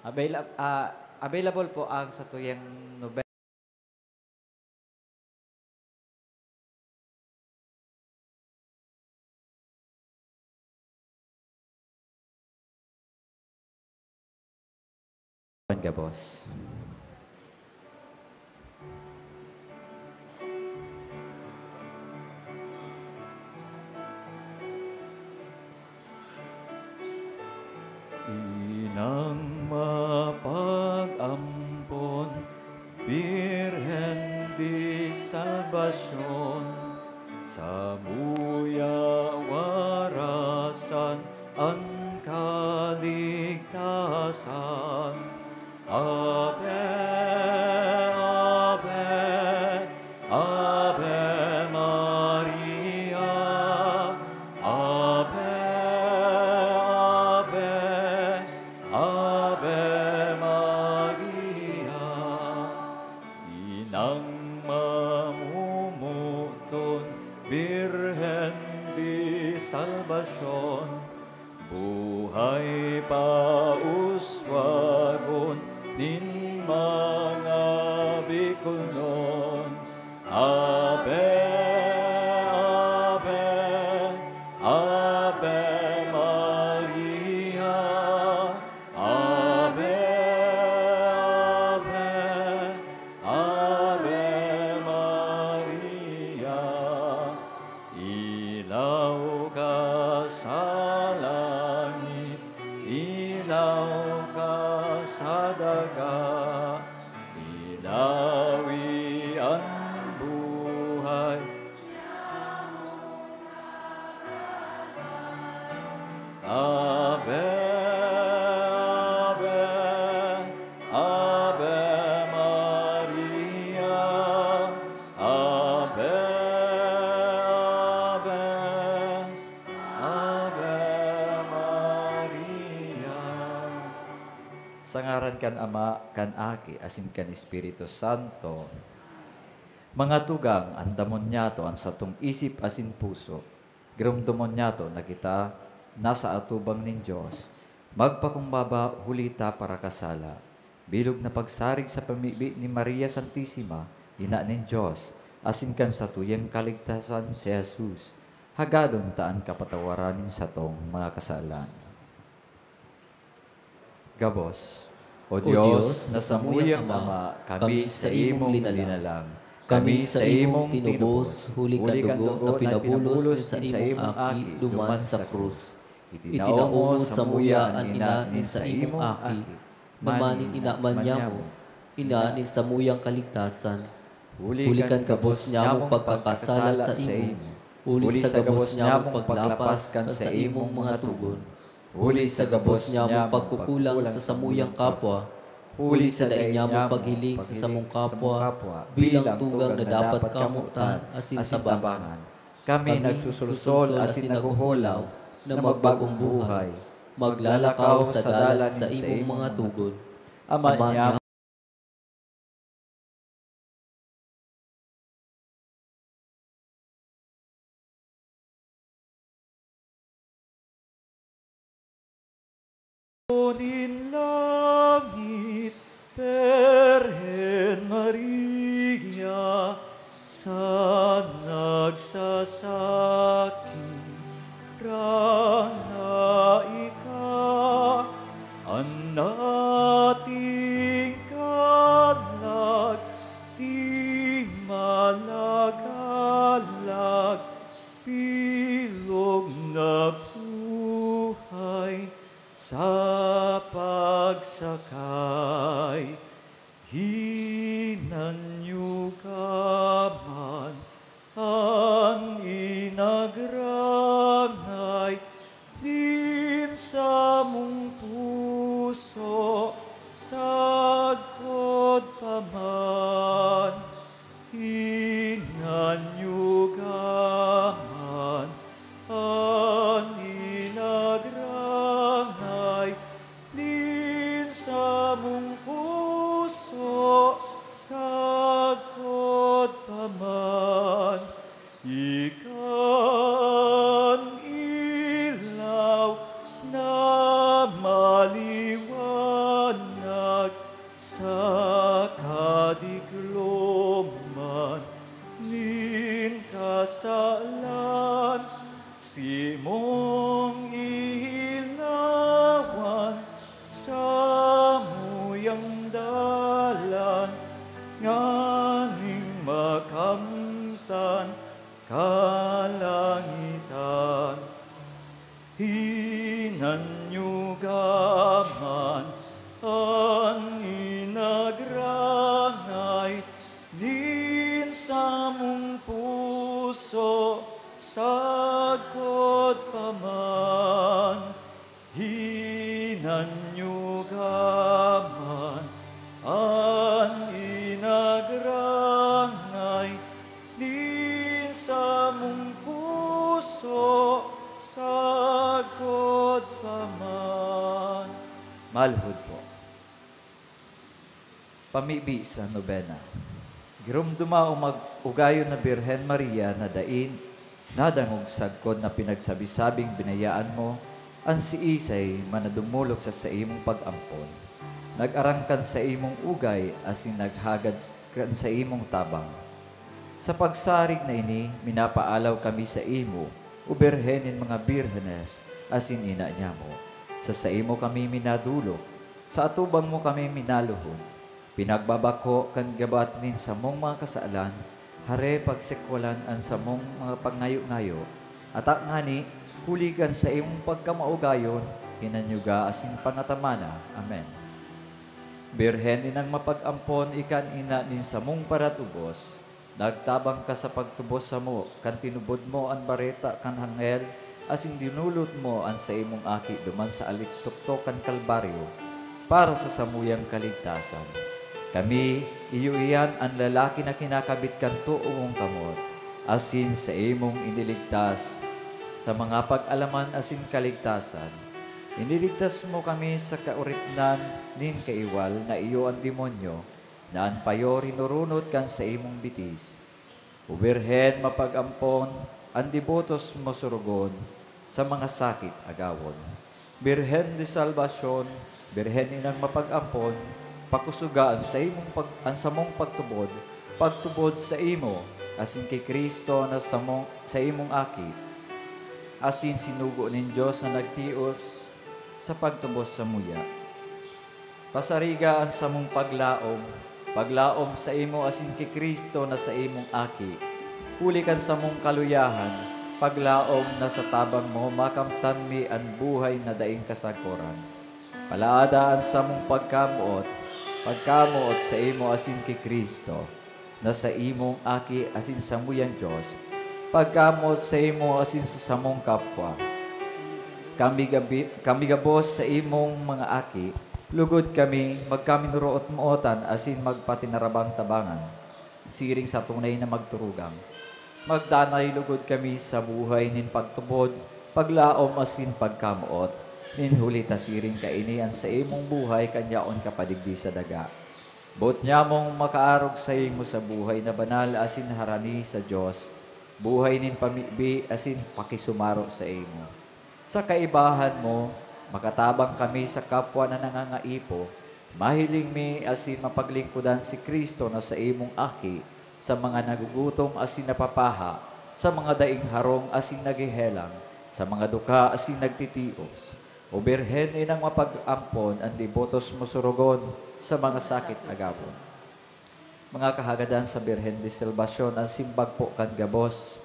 Available po ang sa tuyang November ka, boss. Inang mapag-ampon, Birhen di Salvasyon, sa muya warasan ang kaligtasan. Ave, Ave, Ave Maria, Ave, Ave, Ave Maria. Inang mamumuton, Birhen di Salvasyon, buhay pauswagon nin mga Bicolnon. Ave, Ave, Ave Maria, Ave, Ave, Ave Maria. Ilaw ka sa langit, ilaw ka sa daga, ilawi ang buhay. Ave, Ave, Ave Maria, Ave, Ave, Ave Maria. Sa ngaran kan Ama, kan Aki, asin kan Espiritu Santo, mga tugang, andamon nyato ang satong isip asin puso, girumdumon nyato na kita nasa atubang nin Diyos, magpakumbaba hulita para kasala, bilog na pagsarig sa pamibi ni Maria Santissima, ina nin Diyos, asin kan sa tuyang kaligtasan si Jesus, hagadon taan kapatawaranin sa tong mga kasalan. Gabos, O Diyos, na sa muyang Ama, kami sa imong linalang, kami sa imong tinubos, huli ka dugo na pinabulos sa imong aki, duman sa krus. Itinao sa muya ang ina nin sa imong aki, namanin ina man niya mo, ina nin sa muyang kaligtasan. Hulikan gabos niya mong pagkakasala sa imo, huli sa gabos niya mong paglapas kan sa imong mga tugon. Huli sa gabos niya mong pagkukulang sa samuyang kapwa, huli sa daing niya mong paghiling sa samong kapwa, bilang tugang na dapat kamutan asin tabangan. Kami nagsusulsol asin naguhulaw na magbagong buhay, maglalakaw sa dalan sa imong mga tugon. Ama niya, in langit, Virgen Maria, sa nagsasaki, rana ika, ang nating kalag, di malagalag, bilog na buhay, sa pagsakay, hinanyugaman, ang inagrangay, din sa mong puso, sagkod paman, hinanyugaman, ang inagrangay, din sa mong puso, sagkod paman, ikan mong ihilawan sa muyang dalan, nganing makamtan kalangitan. Hinanyugaman ang inagrangay, din sa mong puso sagod paman. Hinanyugaman ang inagrangay, din sa mong puso sagod paman. Malhud po. Pamibi sa nobena. Girumduma o mag-ugayon na Birhen Maria na dain, nadangog sagkod na pinagsabisabing binayaan mo, ang si Isay manadumulok sa imong pag-ampon. Nag-arangkan sa imong ugay, asin naghagad kan sa imong tabang. Sa pagsarig na ini, minapaalaw kami sa imo, uberhenin mga birhenes, asin ina niya mo. Sa imo kami minadulok, sa atubang mo kami minaluhon. Pinagbabako kan gabat nin sa mong mga kasaalan, hare pagsekwalan ang sa mong mga pangayo-ngayo, at ngani, huligan sa imong pagkamaugayon, hinanyuga asin pangatamana. Amen. Birhen inang mapag-ampon, ikan ina nin sa mong paratubos, nagtabang ka sa pagtubos sa mo, kan tinubod mo ang bareta kan hangel, asin dinulot mo ang sa imong aki duman sa alituktokan kalbaryo, para sa samuyang kaligtasan. Kami, iyo iyan ang lalaki na kinakabit kanto umong kamot, asin sa imong iniligtas, sa mga pag-alaman asin kaligtasan. Iniligtas mo kami sa kauritnan nin kaiwal na iyo ang demonyo, na ang payo rinurunot kan sa imong bitis. Ubirhen mapag-ampon, ang dibotos mo surugon, sa mga sakit agawon. Birhen de salvasyon, birhen inang mapag-ampon, pakusugaan sa imong sa mong pagtubod sa imo, asin kay Kristo na sa imong aki, asin sinugo nin Diyos na nagtios sa pagtubos sa muya. Pasarigaan sa mong paglaom sa imo, asin kay Kristo na sa imong aki, hulikan sa mong kaluyahan, paglaom na sa tabang mo, makamtan mi ang buhay na daing kasakuran. Palaadaan sa mong pagkamuot sa imo, asin kay Kristo, na sa imong aki, asin sa muyang Diyos, pagkamuot sa imo, asin sa samong kapwa. Kami gabos sa imong mga aki, lugod kami, magkaminuroot-mootan, asin magpatinarabang tabangan, siring sa tunay na magturugang. Magdanay lugod kami sa buhay nin pagtubod, paglaom asin pagkamuot, nin huli tasiring kainian sa imong buhay kanyaon kapadigdi sa daga. Bot niya mong makaarog sa imo sa buhay na banal asin harani sa Diyos, buhay nin pamibi asin pakisumaro sa imo. Sa kaibahan mo, makatabang kami sa kapwa na nangangaipo, mahiling mi asin mapaglingkudan si Kristo na sa imong aki, sa mga nagugutom asin napapaha, sa mga daing harong asin nagihelang, sa mga duka asin nagtitios. O Birhen inang mapag-ampon, ang dibotos mo surugon sa mga sakit agapon. Mga kahagadan sa Birhen de Salvasyon, ang simbag po kan gabos.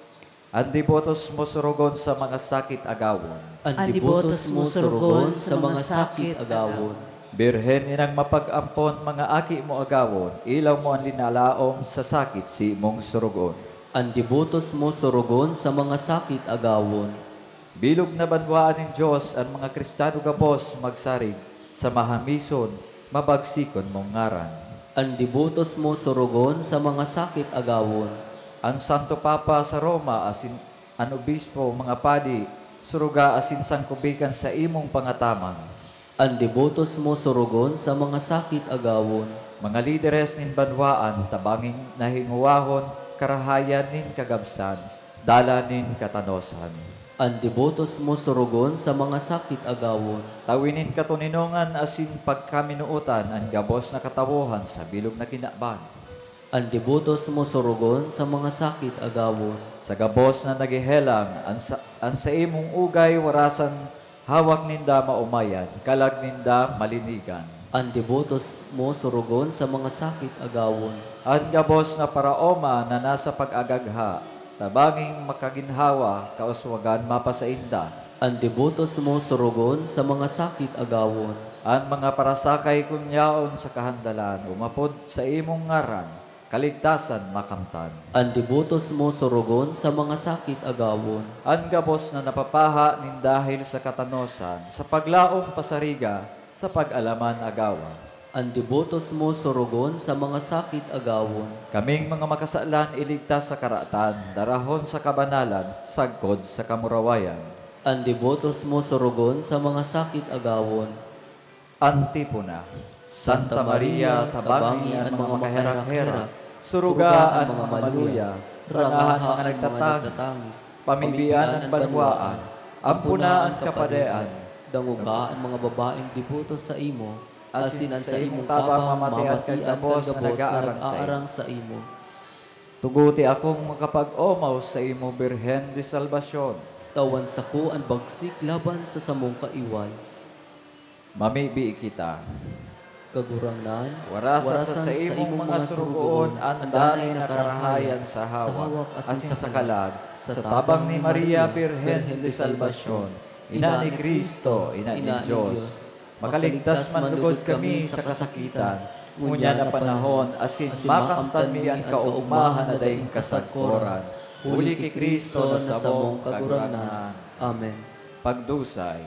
Ang dibotos mo surugon sa mga sakit agawon. Ang dibotos mo surugon sa mga sakit agawon. Birhen inang mapag-ampon, mga aki mo agawon, ilaw mo ang linalaom sa sakit si mong surugon. Ang dibotos mo surugon sa mga sakit agawon. Bilog na banwaan ng Diyos ang mga Kristiyano gabos magsarig, sa mahamison, mabagsikon mong ngaran. Ang dibotos mo surugon sa mga sakit agawon. Ang Santo Papa sa Roma, asin ang obispo, mga padi, suruga asin sangkubikan sa imong pangatamang. Ang dibotos mo surugon sa mga sakit agawon. Mga lideres nin banwaan, tabanging nahinguwahon, karahayan nin kagabsan, dala nin katanosan. Ang dibotos mo surugon sa mga sakit agawon. Tawinin katuninongan asin pagkaminuutan ang gabos na katawohan sa bilog na kinaban. Ang debotos mo surugon sa mga sakit agawon. Sa gabos na nagihelang, ang sa imong ugay warasan, hawak ninda maumayan, kalag ninda malinigan. Ang debotos mo surugon sa mga sakit agawon. Ang gabos na paraoma na nasa pag-agagha, tabanging makaginhawa, kauswagan mapasainda. Ang debotos mo surugon sa mga sakit agawon. Ang mga parasakay kunyaon sa kahandalan, umapod sa imong ngaran, kaligtasan makamtan. Ang debotos mo surugon sa mga sakit agawon. Ang gabos na napapaha nin dahil sa katanosan, sa paglaong pasariga, sa pag-alaman agawa. Ang debotos mo surugon sa mga sakit agawon. Kaming mga makasalan iligtas sa karatan, darahon sa kabanalan, sagkod sa kamurawayan. Ang debotos mo surugon sa mga sakit agawon. Antipona. Santa Maria, tabangi ang mga makaherak-herak, suruga ang mga maluya, rangahan mga nagtatangis, pamibian ang banwaan, ampuna ang kapadean, danguga ang mga babaeng debotos sa imo, asin ang sa imong tabang tabang mamatian mamatian kagabos kagabos na na nag-aarang sa imo. Tuguti akong makapag-omaw sa imo, Birhen de Salvacion. Tawan sa ko ang bagsik laban sa samong kaiwal. Mamibi kita. Kagurangnan, Warasan sa imong mga surugoon, ang danay na karahayan sa hawak, asin sa kalag, sa tabang ni Maria, Birhen de Salvacion, Ina ni Cristo, Ina ni Diyos. Makaligtas man lugod kami sa kasakitan, ngunya na panahon, asin makamtan mi ang kaugmahan na daing kasagkoran. Huli kay Kristo na samong kagurangnan. Amen. Pagdusay,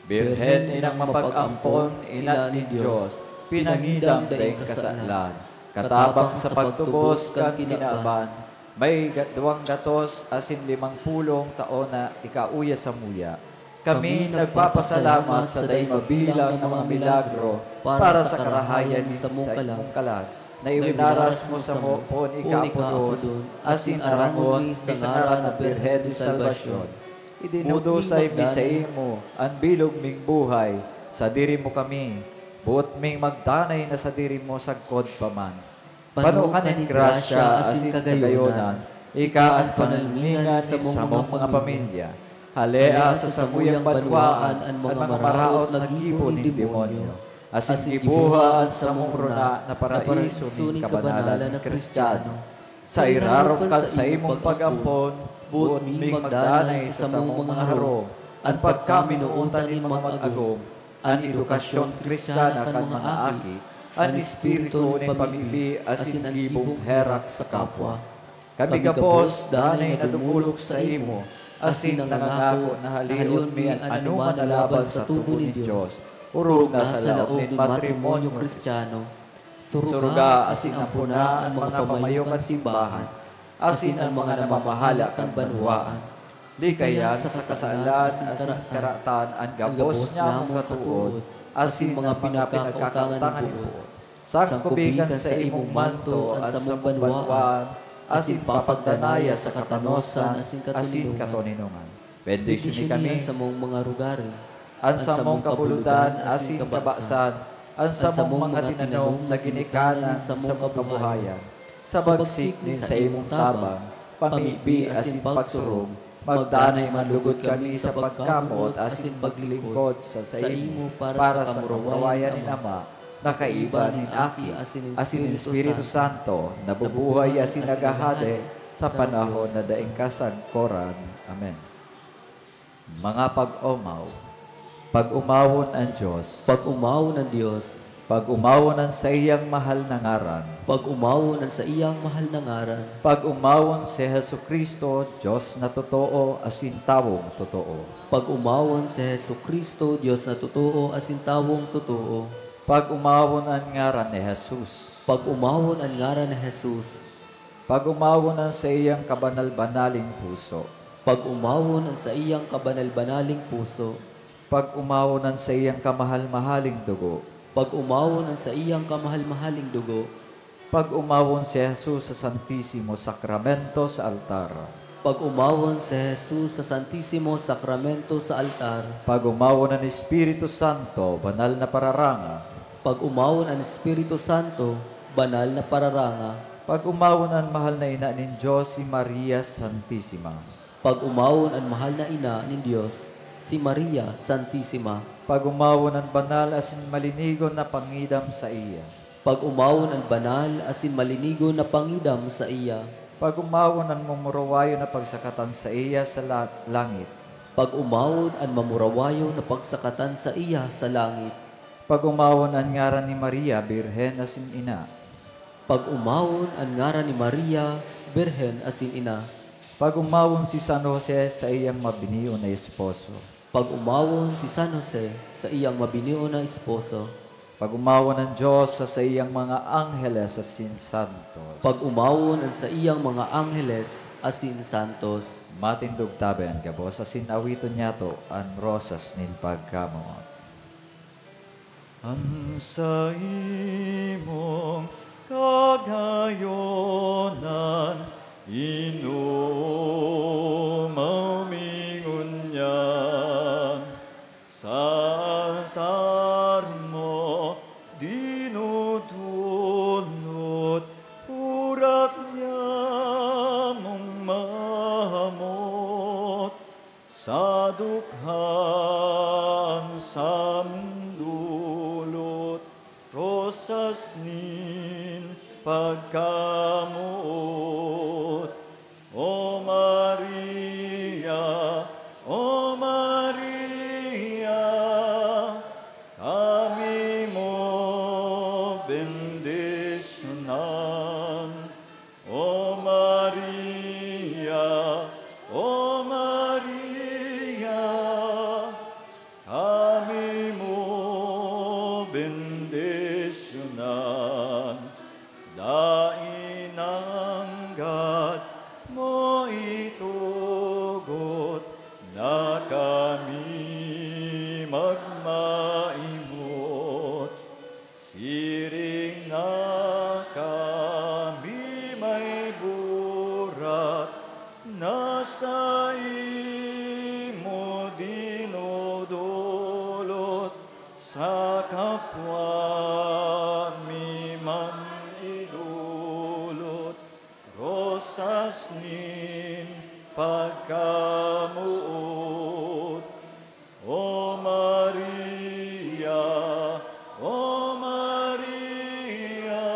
Birhen inang mapag-ampon, Ina ni Diyos, pinangidam daing kasalan, katabang sa pagtubos kan kinaaban, may 200 asin 50 taon na ikauya sa muya. Kami nagpapasalamat sa daing mabilang ng mga milagro para sa karahayan ni sa imong kalag, na iwinaras mo sa mopon ikapodon, asin arangon sa ngaran na Birhen de Salvacion. Idinudusay mi sa imo, ang bilog ming buhay, sa diri mo kami, buot ming magdanay na sa diri mo sagkod paman. Pano kanin grasya asin kagayonan, ika ang panalmingan sa mong mga pamilya. Halea sa samuyang banwaan ang mga maraot na gibo ni demonyo. Asin gibuhaan sa mong runa na paraiso ni kabanalan na Kristiyano. Sa irarong ka sa imong pag-ampon, buot ming magdanay sa samong mga harong, ang pagkaminuutan ni mga mag-agom, ang edukasyon Kristiyana kan mga aki, ang espiritu ni pamili asin ang gibong herak sa kapwa. Kami gapos, danay na dumulog sa imo, asin nangangako na halion mi ang anuman na laban sa tubo ni Diyos, urog na sa laot ni matrimonyo Kristiyano. Suruga asin ampuna ang mga pamayong at simbahan, asin ang mga namamahala kan banwaan. Likayan sa kasalan asin karatan ang gabos niya mong katuod, asin mga pinagkakautangan ni buot. Sangkubigan sa imong manto at sa mong banwaan, asin papagdanaya sa katanosan, asin katoninungan. Bendisyon kami sa mong mga rugarin, ang sa mong kabulutan, asin kabasan, ang sa mong mga tinanom na ginikanan sa mong kabuhayan. Sa bagsik din sa imong tabang, pamibi asin pagsurong, magdanay manlugod kami sa pagkamot asin paglingkod sa imo para sa kamurawayan ni Ama, nakaiba nin aki asin Espiritu Santo, nabubuhay asin nagahade sa panahon na daing kasagkoran. Amen. Mga pag-umaw, pag-umawon ang Diyos, pag-umawon ng Diyos, pag-umawon ang sa iyang mahal na ngaran, pag-umawon ang sa iyang mahal na ngaran, pag-umawon si Jesucristo, Diyos na totoo, asin tawong totoo. pag-umawon si Jesucristo, Diyos na totoo, asin tawong totoo, Pag-umawon ang ngaran ni Jesus, pag-umawon ang ngaran ni Jesus, pag-umawon ang sa iyang kabanal-banaling puso, pag-umawon ang sa iyang kabanal-banaling puso, pag-umawon ang sa iyang kamahal-mahaling dugo, pag-umawon ang sa iyang kamahal-mahaling dugo, pag-umawon si Jesus sa Santisimo Sakramento sa altar, pag-umawon si Jesus sa Santisimo Sakramento sa altar, pag-umawon ang Espiritu Santo, banal na pararanga, pag-umawon ang Espiritu Santo, banal na pararanga, Pag-umawon ang mahal na ina nin Diyos, si Maria Santissima. Pag-umawon ang mahal na ina ng Diyos, si Maria Santissima. Pag-umawon ang banal asin malinigon na pangidam sa iya. Pag-umawon ang banal asin malinigo na pangidam sa iya. Pag-umawon ang mumurawayo na pagsakatan sa iya sa langit. Pag-umawon ang mamurawayo na pagsakatan sa iya sa langit. Pag-umawon ang ngaran ni Maria, Birhen asin ina. Pag-umawon ang ngaran ni Maria, Birhen asin ina. Pag-umawon si San Jose sa iyang mabiniyo na esposo. Pag-umawon si San Jose sa iyang mabiniyo na esposo. Pag-umawon ng Diyos sa iyang mga angheles asin santos. Pag-umawon ang sa iyang mga angheles asin santos. Matindog tabi ang gabos asin awiton niyato ang rosas nin pagkamuot. Ang sa imong kagayonan, inumamingon niyan. Sa altar mo, dinudulot, urak niya mong mahamot. Sa dukhan, sa mundulot, rosas nin pagkamuot. O Maria, O Maria, kami mo bendisyonan. O Maria, O Maria, kami mo bendisyonan. Dainanggat mo itugot na kami magmaimot. Siring na kami may burat, nasa imo dinudulot. Sa kapwa mi man idulot, rosas nin pagkamuot. O Maria, O Maria,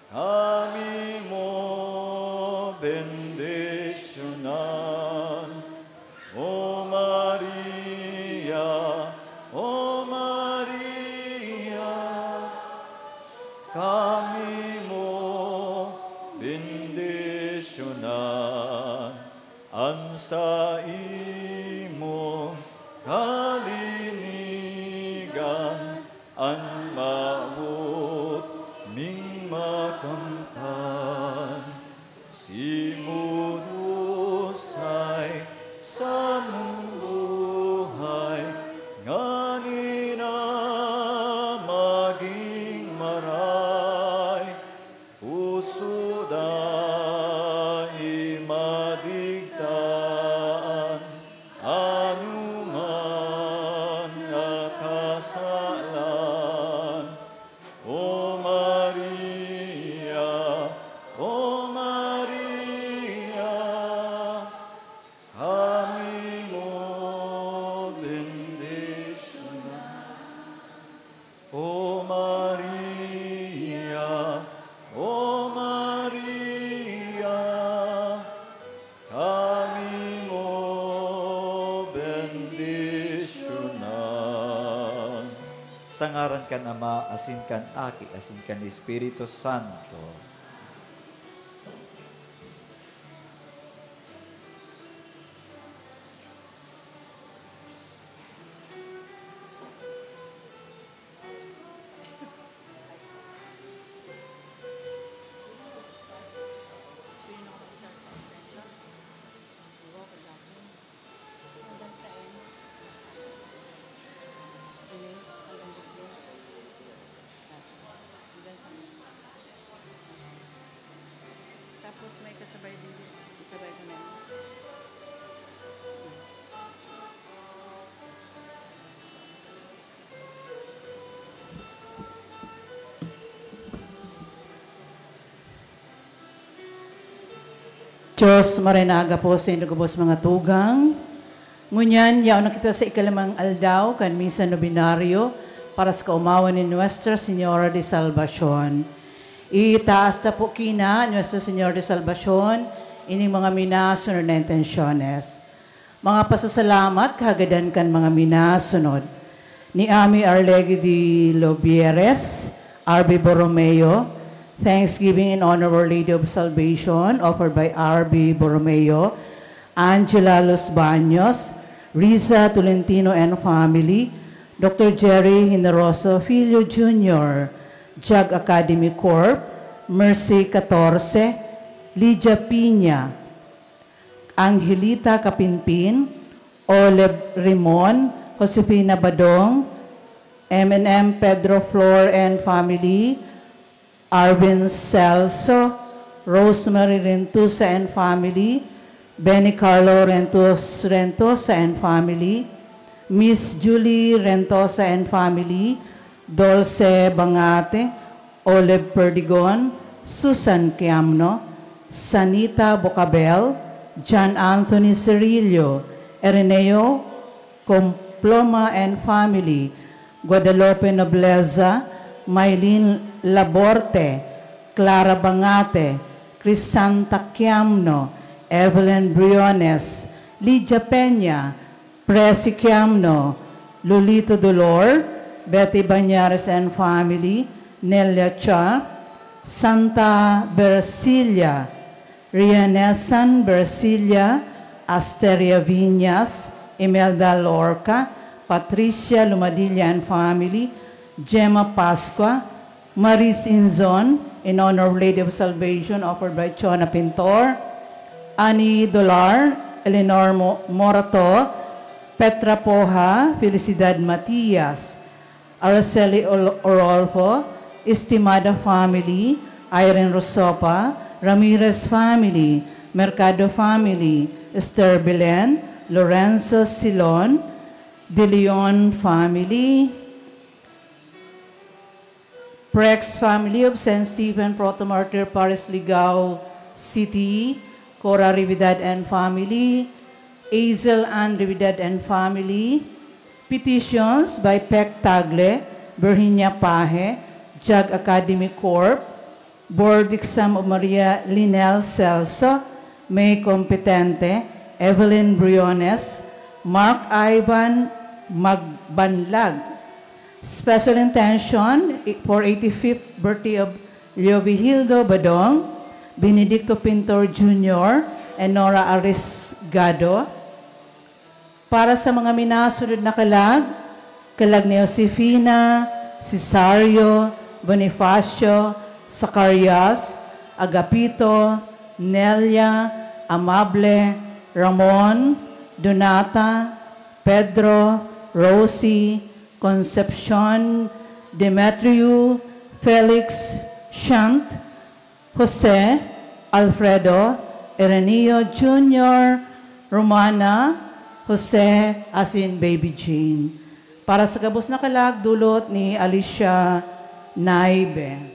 kami mo bendisyonan. O Maria, O Maria, kami mo bendisyonan. Ang sa imo kalinigan, ang maut ming makamtan. Simudusay sa mong buhay, nganina maging maray. Puso dahi madigtaan, anuman nakasalan. O Maria, O Maria, kami mo bendisyonan. O Maria, O Maria, kami mo bendisyonan. Sa ngaran kan Ama, asin kan Aki, asin kan Espiritu Santo. Tapos may kasabay din, kasabay ko na yun. Diyos marinaga po sa inagubos mga tugang. Ngunyan, yaon na kita sa ikalimang aldaw, kan misa nobinaryo, para sa kaumawan ni Nuestra Señora de Salvacion. Itaas na po kina, Nuestra Señora de Salvacion, ining mga minasunod na intensyones. Mga pasasalamat, kagadan kan mga minasunod. Ni Ami Arlegui de Lobieres, R.B. Borromeo, Thanksgiving in honor of Our Lady of Salvation, offered by R.B. Borromeo, Angela Los Baños, Riza Tolentino and family, Dr. Jerry Hineroso Filio Jr., JAG Academy Corp., Mercy 14, Lydia Piña, Angelita Kapinpin, Oleb Rimon, Josefina Badong, M&M Pedro Flor and family, Arvin Celso, Rosemary Rentusa and family, Benny Carlo Rentosa and family, Miss Julie Rentosa and family, Dulce Bangate, Olive Perdigon, Susan Quiamno, Sanita Bocabel, John Anthony Cirillo, Erineo Comploma and family, Guadalupe Nobleza, Maylene Laborte, Clara Bangate, Crisanta Quiamno, Evelyn Briones, Lydia Peña, Presi Quiamno, Lolito Dolor, Betty Bañares and family, Nelia Cha, Santa Bercilia, Rianesan Bercilia, Asteria Viñas, Imelda Lorca, Patricia Lumadilla and family, Gemma Pascua, Maris Inzon, in honor of Lady of Salvation, offered by Chona Pintor, Annie Dolar, Eleanor Morato, Petra Poja, Felicidad Matias, Araceli Orolfo, Estimada family, Irene Rosopa, Ramirez family, Mercado family, Esther Belen, Lorenzo Silon, De Leon family, Prex family of St. Stephen Protomartyr Paris Ligao City, Cora Rividad and family, Azel Ann Rividad and family, petitions by Pec Tagle, Virginia Pahe, JAG Academy Corp., Board Exam of Maria Linel Celso, May Competente, Evelyn Briones, Mark Ivan Magbanlag. Special intention for 85th birthday of Leo Vigildo Badong, Benedicto Pintor Jr., and Nora Arisgado. Para sa mga minasunod na kalag ni Josefina, Cesario, Bonifacio, Zacarias, Agapito, Nelia, Amable, Ramon, Donata, Pedro, Rosie, Concepcion, Demetriu, Felix, Shant, Jose, Alfredo, Ireneo Jr., Romana, Jose, as in Baby Jean. Para sa kabos na kalag, dulot ni Alicia Naibe.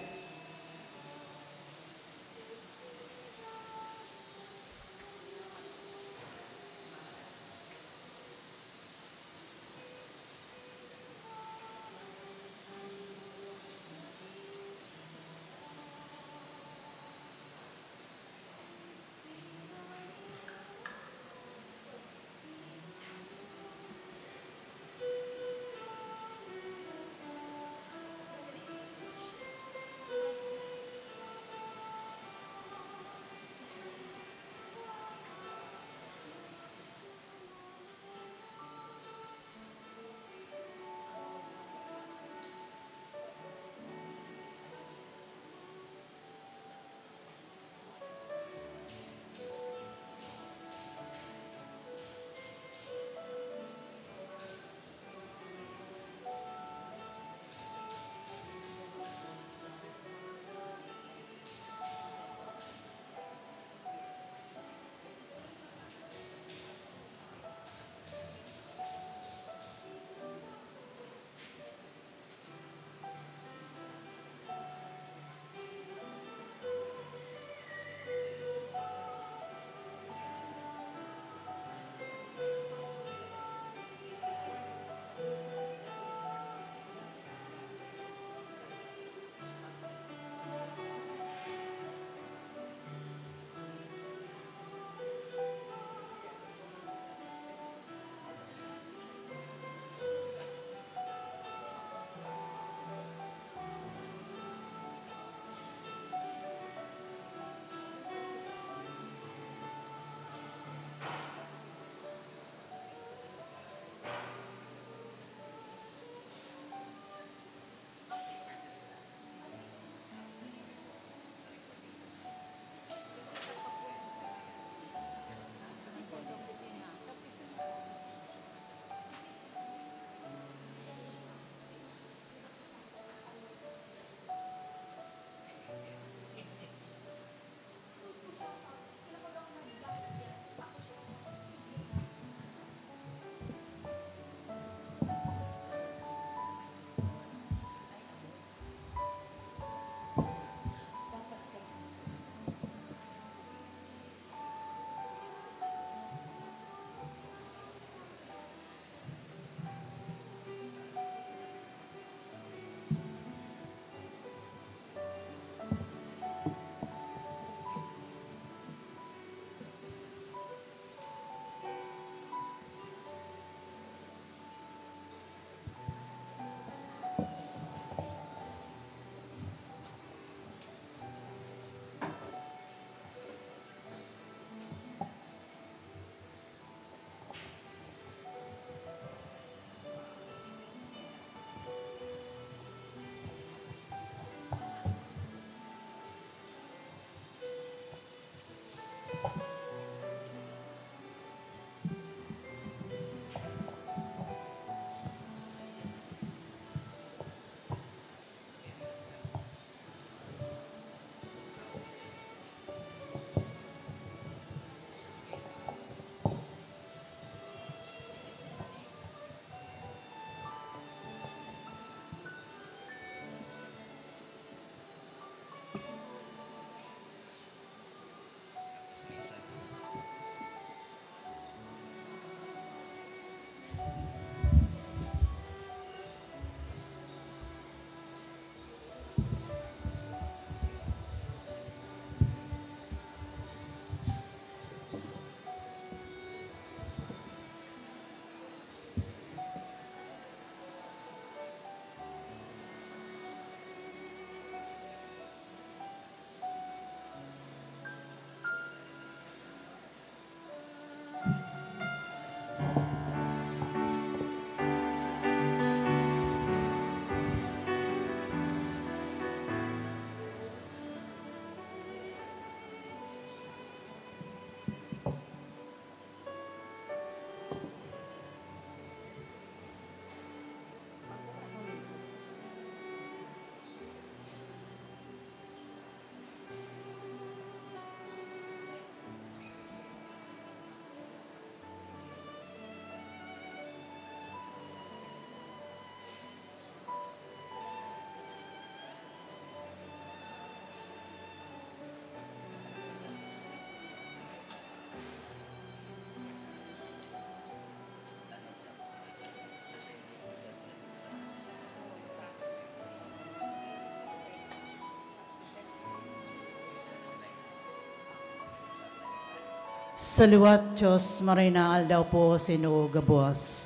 Saluat Diyos, marinangal daw po sinugabos.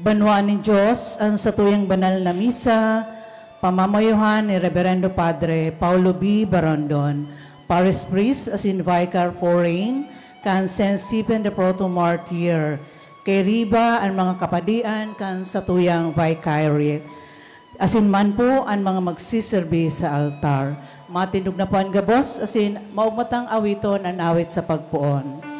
Banwaan ni Diyos ang satuyang banal na misa, pamamayuhan ni Reverendo Padre Paulo B. Barondon, Parish Priest as in Vicar Foreign, kan St. Stephen the Proto-Martyr, kay Riba ang mga kapadian kan satuyang Vicariate, asin man po ang mga magsiserbi sa altar. Matindog na po ang gabos, asin maugmatang awiton ang awit sa pagpuon.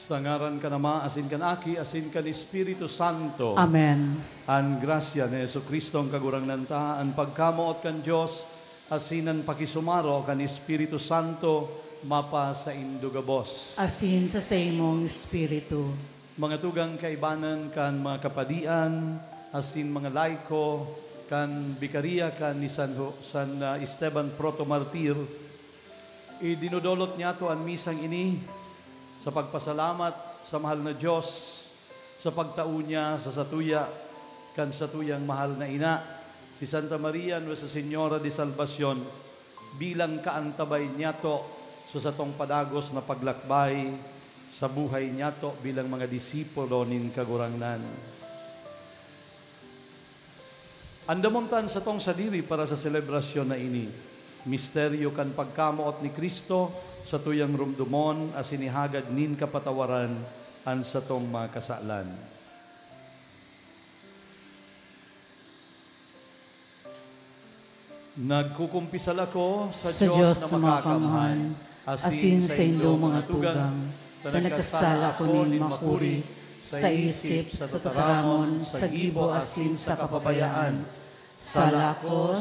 Sa ngaran ka nama, asin kan Aki, asin kan Espiritu Santo. Amen. An grasya ni Jesucristo ang kagurangnan ta, an pagkamoot kan Dios, asinan pakisumaro kan Espiritu Santo, mapa sa indugabos. Asin sa imong Espiritu. Mga tugang kaibanan kan mga kapadian, asin mga laiko, kan bikariya kan ni San Esteban Proto-Martir, idinudolot niya to ang misang ini, sa pagpasalamat sa mahal na Diyos, sa pagtaon niya sa satuya, kan satuyang mahal na ina, si Santa Maria Nuestra Señora de Salvacion, bilang kaantabay niya to sa satong padagos na paglakbay sa buhay niya to bilang mga disipulo nin kagurangnan. Andamontan sa tong sadiri para sa selebrasyon na ini, misteryo kan pagkamoot ni Kristo, sa tuyang rumdumon as inihagad nin kapatawaran an sa tong mga kasalan. Nagkukumpisal ako sa Diyos na makakamhan, asin sa indo mga tugang, na nagkasala ko nin makuri, sa isip, sa tataramon, sa gibo asin sa kapabayaan. Salako,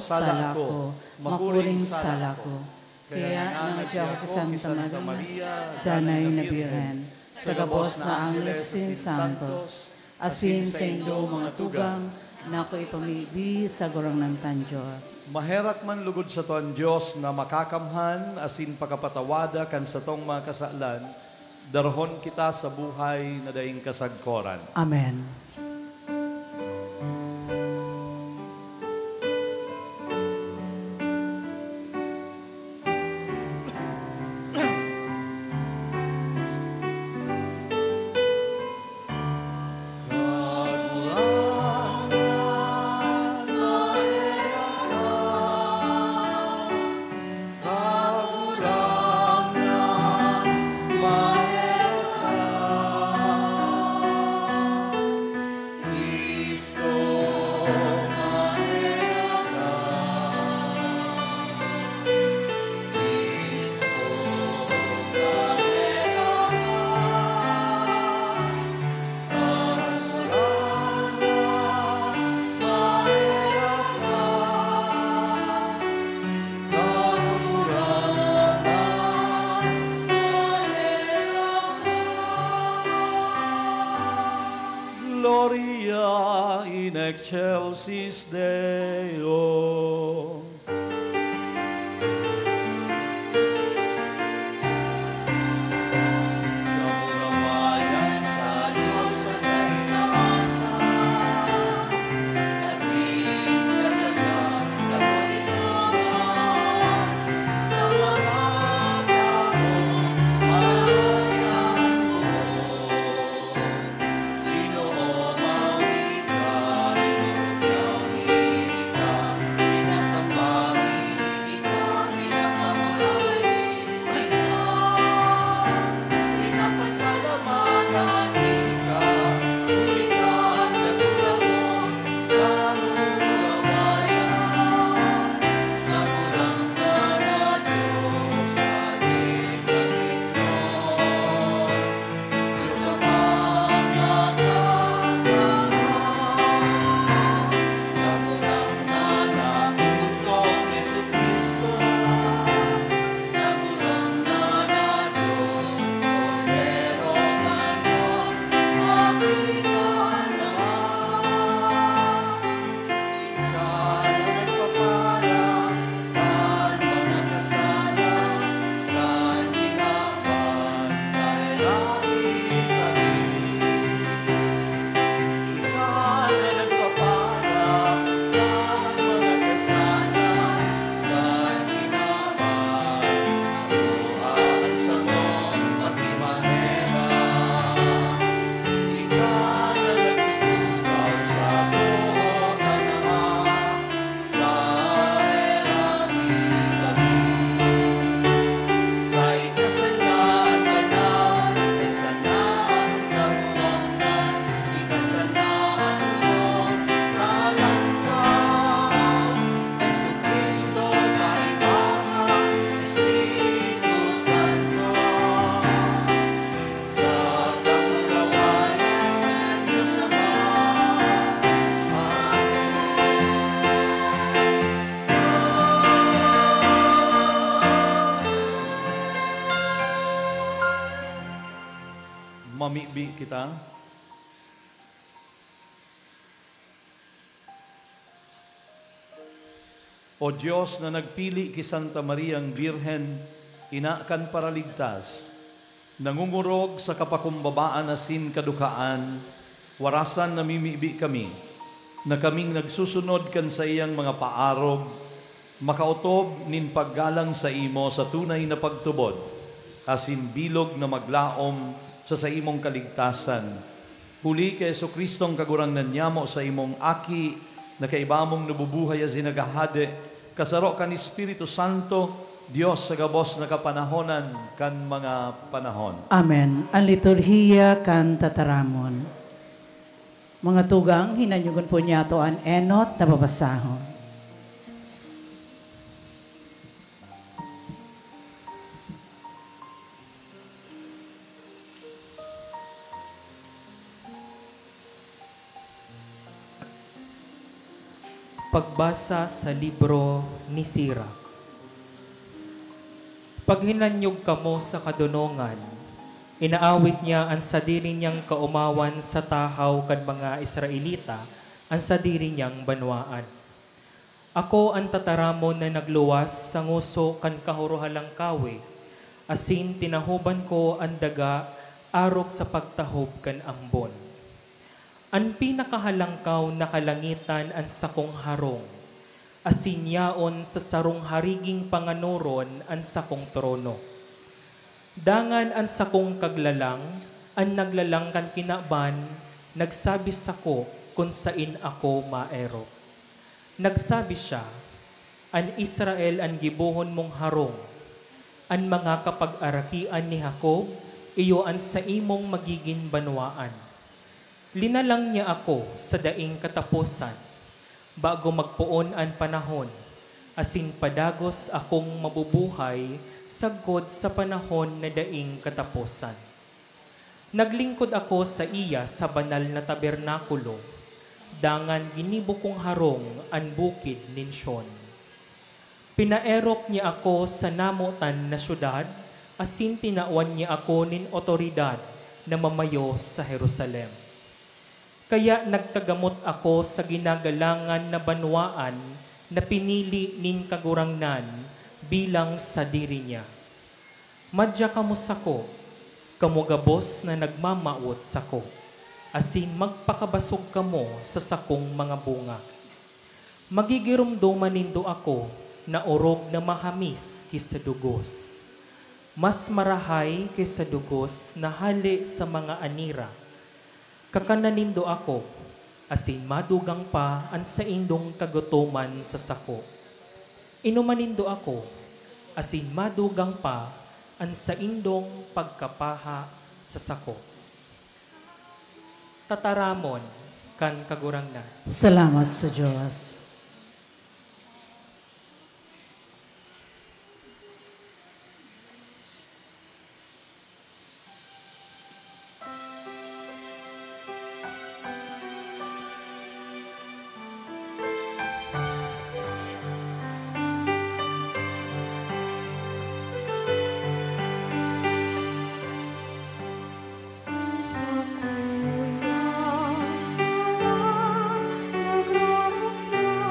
makuring salako. Kaya nangadya ko Santa Maria, Danay na Birhen, sa gabos na Angles sin Santos, asin sa indo mga tugang, na ako ipamibi sa gurang ng Diyos. Maherak man lugod sa tuan Diyos na makakamhan, asin pagkapatawada kan sa tong mga kasalan, darhon kita sa buhay na daing kasagkoran. Amen. excelsis Deo. Mamibi kita. O Diyos na nagpili ki Santa Maria ang Birhen, ina kan paraligtas, nangungurog sa kapakumbabaan asin kadukaan, warasan namimibi kami, na kaming nagsusunod kan sa iyang mga paarog, makautob nin paggalang sa imo sa tunay na pagtubod, asin bilog na maglaom sa imong kaligtasan. Huli kay Jesucristong kagurangnan niyamo sa imong aki, na kaibamong nabubuhay a zinagahade, kasaro kan Espiritu Santo, Diyos sa gabos na kapanahonan kan mga panahon. Amen. Ang liturhiya kan tataramon. Mga tugang, hinanyugan po niya ito ang enot na babasahon. Pagbasa sa libro ni Sira. Pag hinanyog kamo sa kadunongan, inaawit niya ang sadiri niyang kaumawan sa tahaw kan mga Israelita, ang sadiri niyang banwaan. Ako ang tataramon na nagluwas sa nguso kan kahuruhalang kawe, asin tinahuban ko ang daga arok sa pagtahob kan ambon. Ang pinakahalangkaw na kalangitan ang sakong harong, asinyaon sa sarong hariging panganuron ang sakong trono. Dangan ang sakong kaglalang, ang naglalang kan kinaban, nagsabi sako kung sain ako maero. Nagsabi siya, an Israel ang gibuhon mong harong, ang mga kapag-arakian ni Jacob, iyo ang sa imong magiging banwaan. Linalang niya ako sa daing katapusan, bago magpuon ang panahon, asin padagos akong mabubuhay sagod sa panahon na daing katapusan. Naglingkod ako sa iya sa banal na tabernakulo, dangan ginibo kong harong ang bukid nin Sion. Pinaerok niya ako sa namutan na syudad, asin tinawan niya ako nin otoridad na mamayo sa Jerusalem. Kaya nagtagamot ako sa ginagalangan na banwaan na pinili ning kagurangnan bilang sa diri niya. Madya kamo sako, kamugabos na nagmamaot sako, asin magpakabasog kamo sa sakong mga bunga. Magigirumduman nindo ako na orog na mahamis kisa dugos. Mas marahay kaysa dugos na hali sa mga anira. Kakananindo ako, asin madugang pa ang sa indong kagutuman sa sako. Inumanindo ako, asin madugang pa ang sa indong pagkapaha sa sako. Tataramon kan kagurangnan. Salamat sa Diyos. Sa kuya, nagrarukya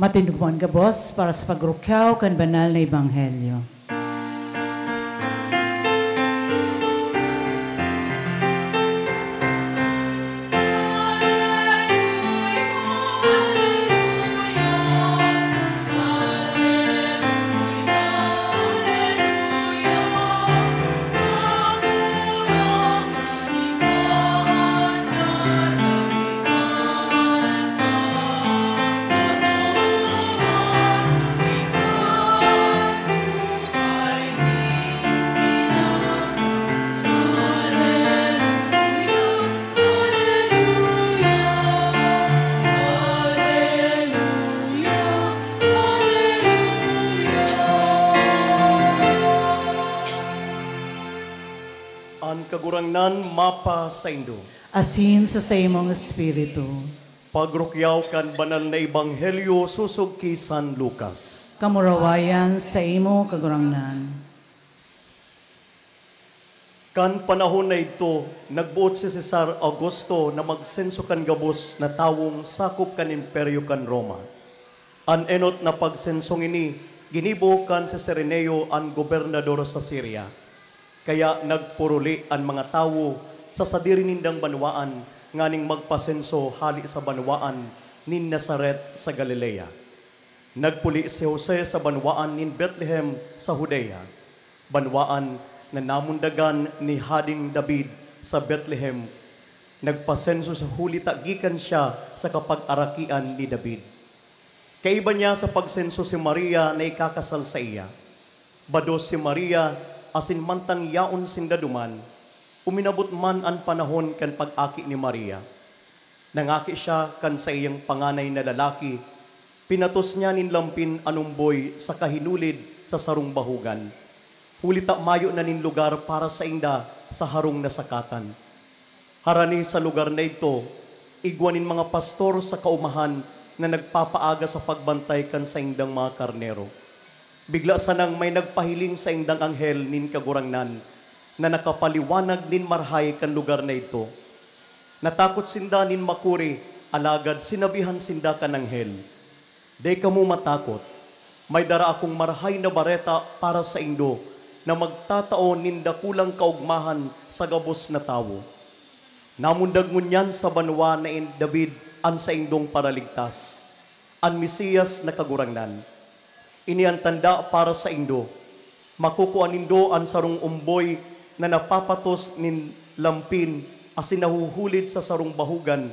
Matindugman ka, boss, para sa pagrukyaw kan banal na ebanghelyo. Kagurangnan mapa sa Indo. Asin sa imong espiritu. Pagrukyaw kan banal na ebanghelyo susog ki San Lucas. Kamurawayan sa imo kagurangnan. Kan panahon na ito, nagbuot si Cesar Augusto na magsenso kan gabos na tawong sakop kan imperyo kan Roma. An enot na pagsensong ini, ginibo kan si Cireneo ang gobernador sa Syria. Kaya nagpuruli ang mga tawo sa sadiri nindang banwaan nganing magpasenso hali sa banwaan nin Nazaret sa Galilea. Nagpuli si Jose sa banwaan nin Bethlehem sa Judea, banwaan na namundagan ni Hading David sa Bethlehem. Nagpasenso sa huli tagikan siya sa kapag-arakian ni David. Kaiba niya sa pagsenso si Maria na ikakasal sa iya. Bados si Maria asin mantang yaon sindaduman, uminabot man ang panahon kan pag-aki ni Maria. Nangaki siya kan sa iyang panganay na lalaki, pinatos niya nin lampin anumboy sa kahinulid sa sarong bahugan. Hulita mayo na nin lugar para sa inda sa harong nasakatan. Harani sa lugar na ito, igwanin mga pastor sa kaumahan na nagpapaaga sa pagbantay kan sa indang mga karnero. Bigla sanang may nagpahiling sa indang anghel nin kagurangnan na nakapaliwanag nin marhay kan lugar na ito. Natakot sinda nin makuri, alagad sinabihan sinda kan anghel, "Day kamo matakot, may dara akong marhay na bareta para sa indo na magtataon nin dakulang kaugmahan sa gabos na tawo. Namundag ngunyan sa banwa na in David an sa indong paraligtas, an Mesiyas na kagurangnan. Ini ang tanda para sa indo. Makukuan nindo ang sarong umboy na napapatos nin lampin asin nahuhulid sa sarong bahugan.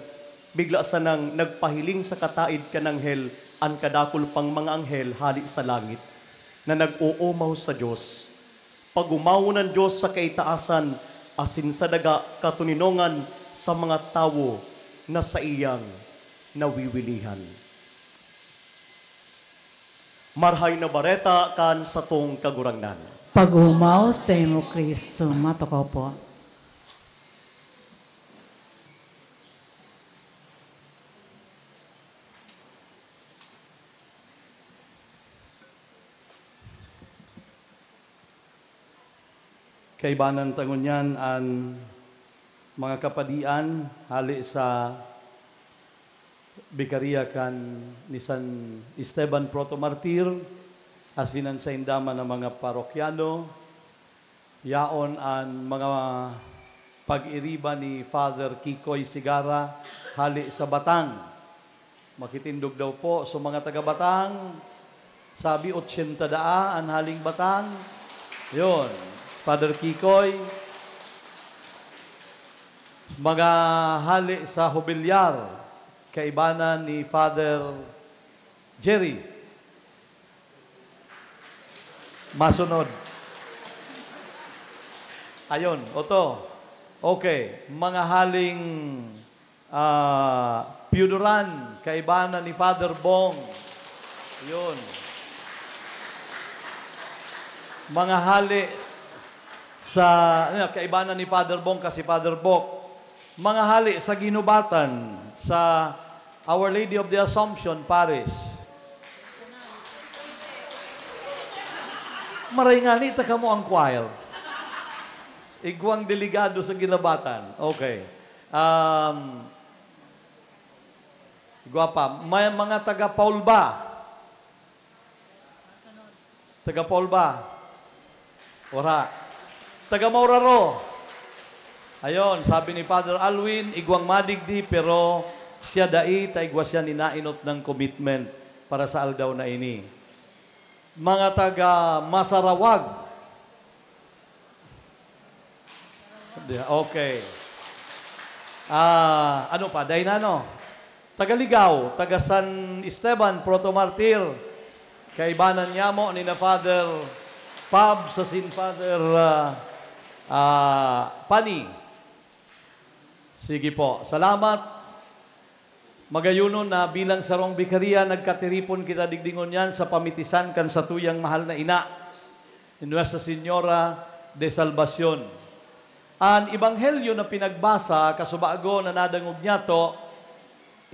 Bigla sanang nagpahiling sa kataid kananghel ang kadakol pang mga anghel hali sa langit na nag-uumaw sa Diyos. Pagumaw ng Diyos sa kaitaasan asin sa daga katuninongan sa mga tawo na sa iyang nawiwilihan." Marhay na bareta kan sa tong kagurangnan. Pagumaw sa imo Kristo. Matukaw po. Kaibanan tangunyan ang mga kapadian hali sa Bikaria kan ni San Esteban Protomartir, asinan sa indaman ng mga parokyano, yaon ang mga pag-iriba ni Father Kikoy Sigara hali sa Batang. Makitindog daw po sa mga taga-Batang, sabi 80 ang haling Batang. Yun, Father Kikoy. Mga hali sa Hobilyar, kaibanan ni Father Jerry. Masunod. Ayon, oto. Okay, mga haling Piuduran, kaibanan ni Father Bong. Yun. Mga hali sa kaibanan ni Father Bong kasi Father Bok. Mga hali sa Ginubatan, sa Our Lady of the Assumption Parish. Maray nga ni, taka mo ang choir. Igwang delegado sa Ginubatan. Okay. Guwapa. May mga taga Paul ba? Taga Paul ba? Ora. Taga Mauraro. Ayon, sabi ni Father Alwin, igwang madigdi, pero siya dai, taigwa siya ninainot ng commitment para sa aldaw na ini. Mga taga Masarawag. Okay. Ano pa? Dainano. Taga Ligaw, taga San Esteban, Proto Martir. Kaibanan niya mo ni na Father Pab sa sin Father Pani. Sige po. Salamat. Magayunon na bilang sarong bikariya, nagkatiripon kita digdingon yan sa pamitisan kan sa tuyang mahal na ina. Nuestra Señora de Salvacion. Ang ibanghelyo na pinagbasa, kasubago na nadangog niya to,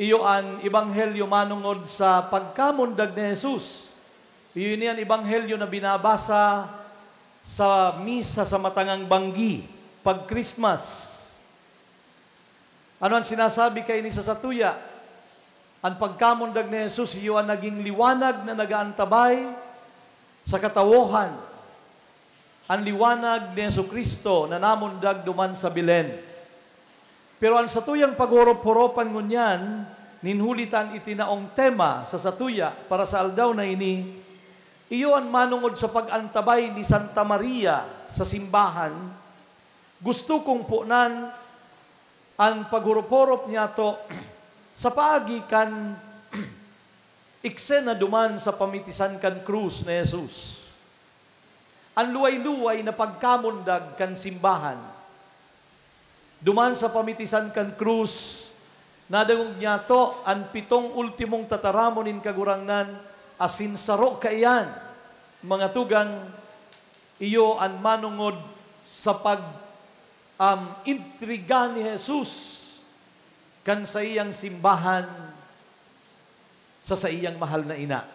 iyo ang ibanghelyo manungod sa pagkamundag ni Jesus. Iyo niyan ibanghelyo na binabasa sa misa sa Matangang Banggi, pag Christmas. Ano ang sinasabi kay ni sa satuya? Ang pagkamundag ni Jesus, iyo ang naging liwanag na nagaantabay sa katawohan. Ang liwanag ni Jesucristo na namundag duman sa Belen. Pero ang satuyang paghurop-huropan ngunyan, ninhulitan itinaong tema sa satuya para sa aldaw na ini, iyo ang manungod sa pag-antabay ni Santa Maria sa simbahan. Gusto kong punan ang paghurop-hurop niya to sa paagi kan eksena duman sa pamitisan kan krus ni Jesus. Ang luway-luway na pagkamundag kan simbahan. Duman sa pamitisan kan krus, nadangog niya to ang 7 ultimong tataramon in kagurangnan, asin saro kaiyan, mga tugang iyo ang manungod sa intriga ni Jesus kan sa iyang simbahan sa iyang mahal na ina.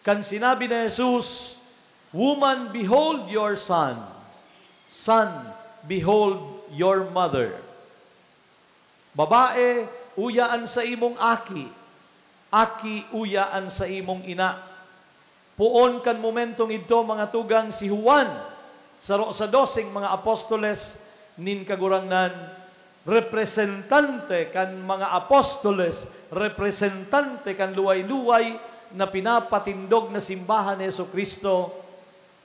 Kan sinabi ni Jesus, "Woman, behold your son. Son, behold your mother." Babae, uyaan sa imong aki. Aki, uyaan sa imong ina. Puon kan momentong ito, mga tugang, si Juan, sa 12 mga apostoles, nin kagurangnan, representante kan mga apostoles, representante kan luway-luway na pinapatindog na simbahan ni Jesucristo,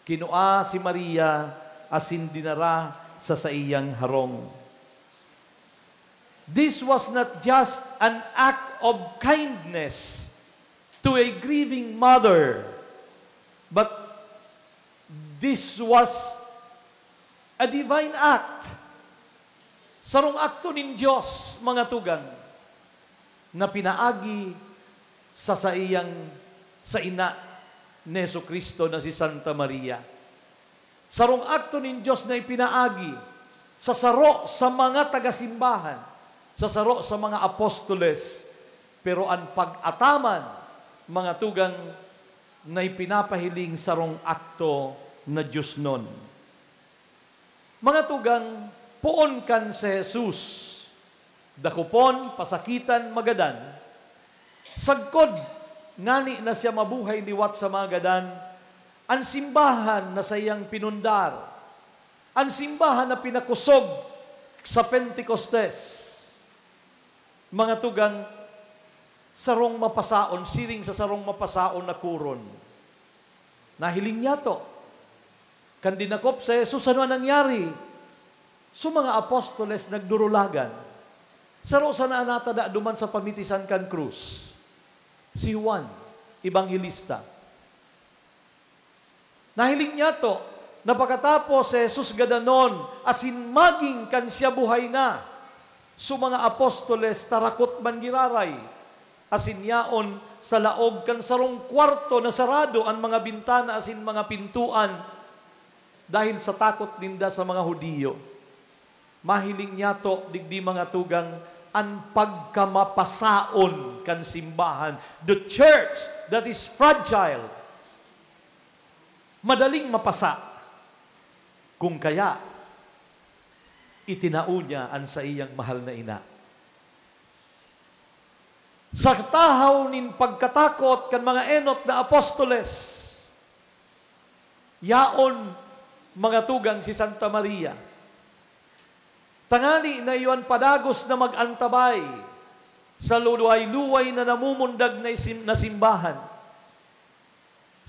kinua si Maria asin dinara sa iyang harong. This was not just an act of kindness to a grieving mother, but this was a divine act. Sarong akto nin Diyos, mga tugang, na pinaagi sa ina ni Jesucristo na si Santa Maria. Sarong akto nin Diyos na ipinaagi sa saro sa mga tagasimbahan, sa saro sa mga apostoles, pero ang pag-ataman, mga tugang, na ipinapahiling sarong akto na Diyos nun. Mga tugang, puon kan si Jesus, dakupon, pasakitan, magadan, sagkod, ngani na siya mabuhay liwat sa magadan, ang simbahan na sayang pinundar, ang simbahan na pinakusog sa Pentecostes. Mga tugang, sarong mapasaon, siring sa sarong mapasaon na kuron. Nahiling niya to. Kandinakop sa Jesus, ano nangyari? So mga apostoles nagdurulagan. Saro sa naanatada duman sa pamitisan kan krus. Si Juan, Ebanghilista. Nahiling niya to, na pagkatapos si Jesus gadanon, asin maging kan siya buhay na. So mga apostoles tarakot man giraray, asin yaon sa laog kan sarong kwarto na sarado ang mga bintana asin mga pintuan dahil sa takot ninda sa mga Hudiyo. Mahiling niya to, digdi mga tugang, ang pagkamapasaon kan simbahan. The church that is fragile, madaling mapasa. Kung kaya, itinao niya ang sa iyang mahal na ina. Sa tahaw nin pagkatakot kan mga enot na apostoles, Yaon, mga tugang si Santa Maria. Tangani na iyon padagos na mag-antabay sa luway-luway na namumundag na simbahan.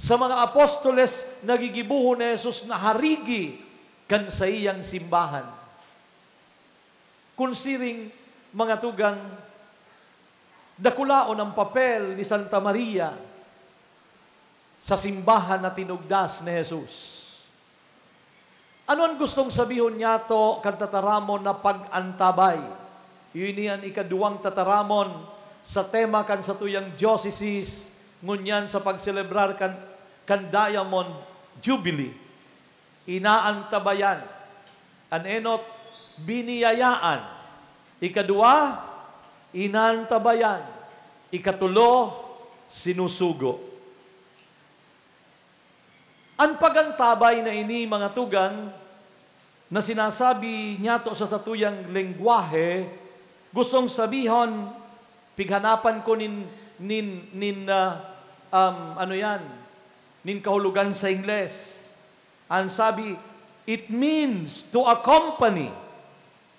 Sa mga apostoles, nagigibuho ni Jesus na harigi kan sa iyang simbahan. Kunsiring, mga tugang, dakulaon ang papel ni Santa Maria sa simbahan na tinugdas ni Jesus. Ano ang gustong sabihin niya to kan tataramon na pag-antabay? Yun niyan ikaduwang tataramon sa tema kan sa tuyang diocese, ngunyan sa pagselebrar kan Diamond Jubilee. Inaantabayan, anenot, biniyayaan. Ikadua, inaantabayan. Ikatulo, sinusugo. Ang pagantabay na ini, mga tugang, na sinasabi niya to sa satuyang lengguwahe, gustong sabihon, pighanapan ko nin kahulugan sa Ingles. Ang sabi, it means to accompany,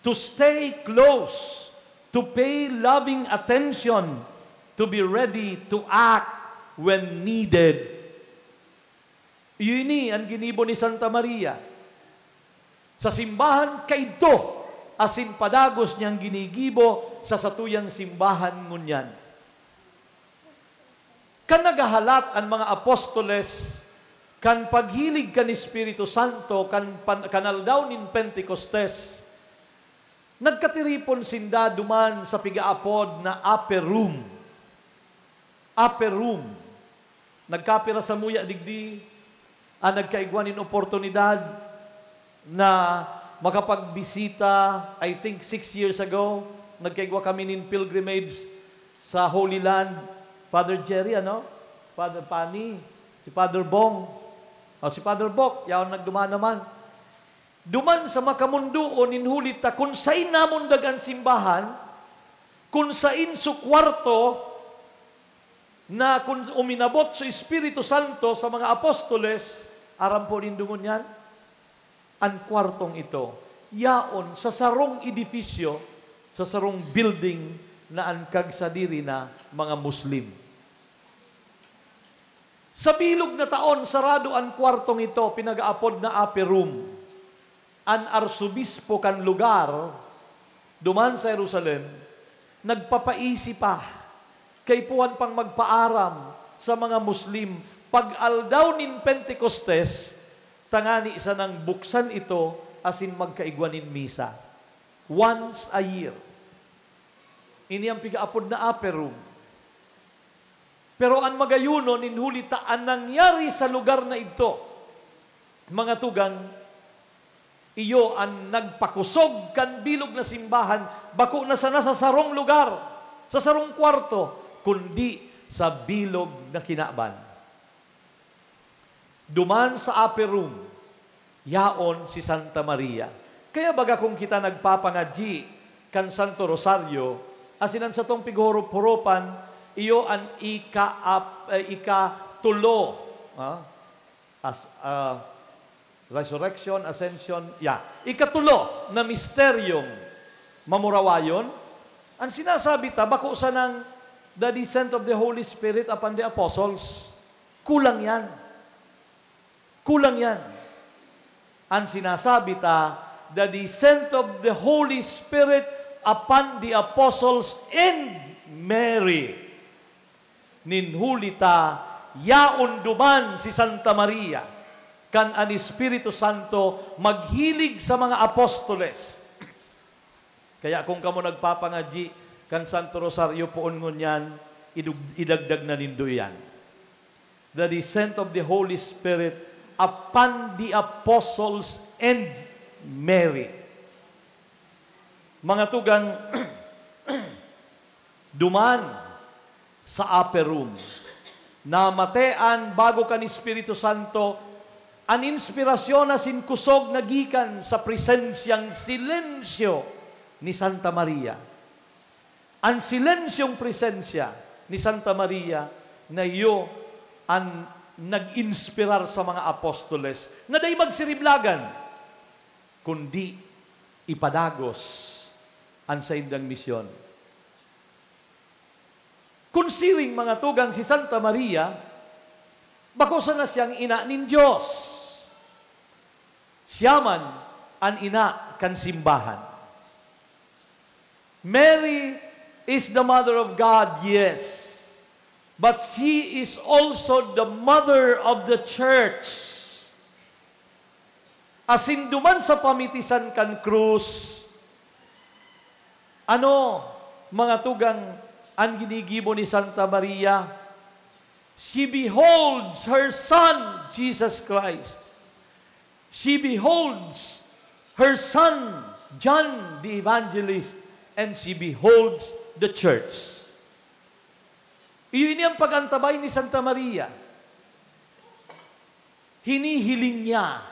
to stay close, to pay loving attention, to be ready to act when needed. Yun ang ginibo ni Santa Maria. Sa simbahan, kaito, asin padagos niyang ginigibo sa satuyang simbahan ngunyan. Kan nagahalat ang mga apostoles, kan paghilig kan Espiritu Santo, kanal daw nin Pentecostes, nagkatiripon sinda duman sa pigaapod na upper room. Upper room. Nagkapira sa muya digdi, nagkaigwanin oportunidad na makapagbisita, I think 6 years ago, nagkaigwa kami nin pilgrimage sa Holy Land. Father Jerry, Father Pani, si Father Bong, si Father Bok, yaon nagduman naman. Duman sa makamundo o ninhulit ta, kung sa'in namundag ang simbahan, kung sa'in su kwarto, na kung uminabot sa Espiritu Santo sa mga apostoles, aram po rin dumon yan, ang kwartong ito, yaon sa sarong edifisyo, sa sarong building na ang kagsadiri na mga Muslim. Sa bilog na taon, sarado ang kwartong ito, pinag-aapod na upper room. Ang arsobispo kan lugar, duman sa Jerusalem, nagpapaisi pa, kay puwan pang magpaaram sa mga Muslim, pag-aldaw nin Pentecostes, tangani isa ng buksan ito, asin magkaigwanin misa. Once a year. Ini ang piga-apod na upper room. Pero ang magayuno, ninhulita, ang nangyari sa lugar na ito, mga tugang, iyo ang nagpakusog kan bilog na simbahan, bako na sana sa sarong lugar, sa sarong kwarto, kundi sa bilog na kinaban. Duman sa upper room, yaon si Santa Maria. Kaya baga kung kita nagpapangadji kan Santo Rosario, asinan sa tong pighurup-hurupan, iyo ang ikatulo. Resurrection, Ascension, ikatulo na misteryong mamurawayon. Ang sinasabi ta, bako sa ng the descent of the Holy Spirit upon the apostles. Kulang yan. Kulang yan. Ang sinasabi ta, the descent of the Holy Spirit upon the apostles and Mary. Ninhulita, yaon duman si Santa Maria, kan ang Espiritu Santo maghilig sa mga apostoles. Kaya kung kamo nagpapangadji kan Santo Rosario poon ngunyan, idagdag na nindo yan. The descent of the Holy Spirit upon the apostles and Mary. Mga tugang, duman sa upper room, na matean bago kan Espiritu Santo, an inspirasyon na sinkusog na gikan sa presensyang silensyo ni Santa Maria. Ang silensyong presensya ni Santa Maria na iyo ang nag-inspirar sa mga apostoles nga day magsiriblagan, kundi ipadagos ang sa indang misyon. Kunsiring mga tugang si Santa Maria, bakusan na siyang ina nin Diyos. Siya man ang ina kan simbahan. Mary is the mother of God, yes. But she is also the mother of the church. Asin duman sa pamitisan kan krus, mga tugang, ang ginigibo ni Santa Maria, she beholds her Son, Jesus Christ. She beholds her Son, John the Evangelist, and she beholds the church. Iyon ang pag-antabay ni Santa Maria. Hinihiling niya.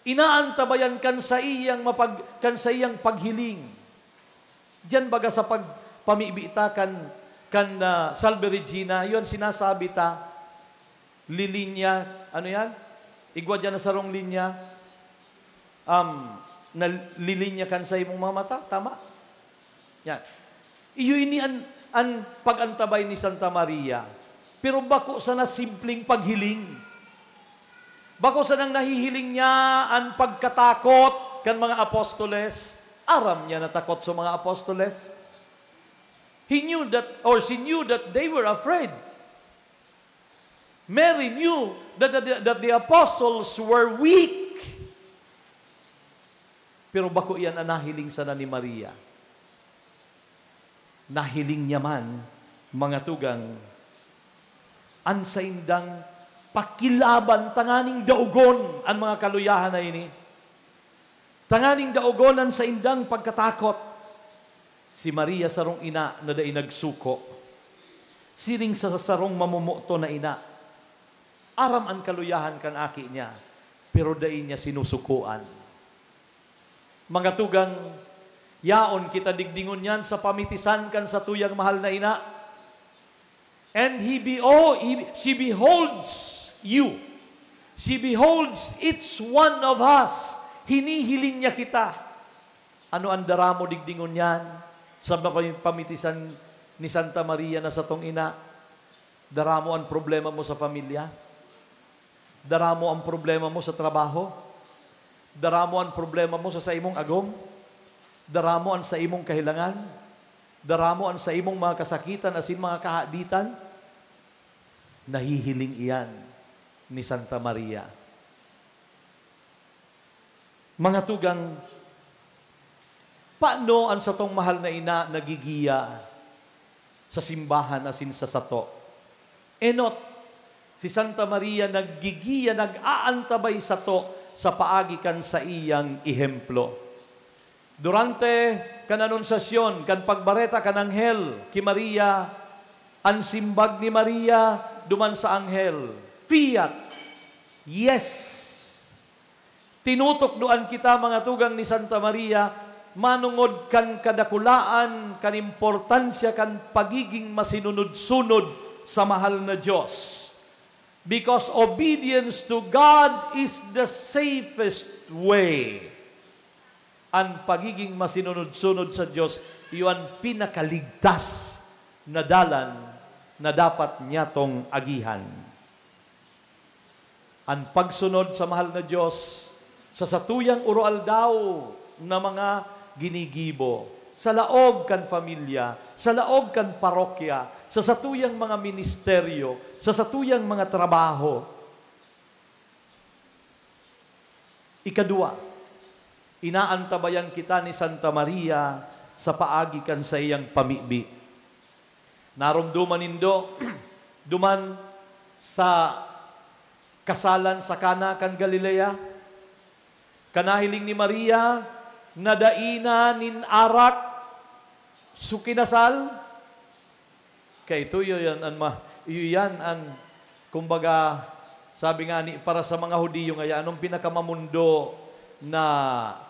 Inaantabayan kan sa iyang paghiling. Diyan baga sa pagpamibita kan Salve Regina, yun sinasabi ta, lilinya, igwa dyan na sarong linya, na lilinya kan sa imong mga mata, tama? Yan. Iyon ang pag-antabay ni Santa Maria. Pero bako sa na simpleng paghiling. Bako sa nang nahihiling niya ang pagkatakot kan mga apostoles. Aram niya natakot sa mga apostoles. He knew that, or she knew that they were afraid. Mary knew that the apostles were weak. Pero bako iyan ang nahiling sana ni Maria. Nahiling niya man, mga tugang, ang sa indang pakilaban, tanganing daugon ang mga kaluyahan na ini. Tanganing daugonan sa indang pagkatakot. Si Maria sarong ina na dahi nagsuko. Siring sa sarong mamumuto na ina. Aram ang kaluyahan kan aki niya, pero dahi niya sinusukuan. Mga tugang, yaon kita digdingon yan sa pamitisan kan sa tuyang mahal na ina. And she beholds you. She beholds each one of us. Hinihiling niya kita. Ano ang daramo digdingon yan? Sa pamitisan ni Santa Maria na sa tong ina, daramo ang problema mo sa pamilya. Daramo ang problema mo sa trabaho. Daramo ang problema mo sa imong agom. Daramo ang sa imong kahilangan. Daramo ang sa imong mga kasakitan asin mga kahaditan. Nahihiling iyan ni Santa Maria. Mga tugang, paano ang satong mahal na ina nagigiya sa simbahan asin sa sato? Enot, si Santa Maria naggigiya, nag-aantabay sato sa paagikan sa iyang ihemplo. Durante kan anunsasyon, kan pagbareta kan anghel ki Maria, ang simbag ni Maria duman sa anghel, fiat, yes. Tinutok doan kita mga tugang ni Santa Maria, manungod kan kadakulaan, kan importansya, kan pagiging masinunod-sunod sa mahal na Diyos. Because obedience to God is the safest way. Ang pagiging masinunod-sunod sa Diyos, iyon pinakaligtas na dalan na dapat niya tong agihan. Ang pagsunod sa mahal na Diyos, sa satuyang uroal daw na mga ginigibo, sa laog kan pamilya, sa laog kan parokya, sa satuyang mga ministeryo, sa satuyang mga trabaho. Ikadua, inaantabayan kita ni Santa Maria sa paagikan sa iyang pamibi. Narumduman nindo, duman sa kasalan sa Kana kan Galilea, kanahiling ni Maria, nadaina nin arak, sukinasal, kay ito yan ang, kumbaga, sabi nga ni, para sa mga Hudiyo nga, anong pinakamamundo na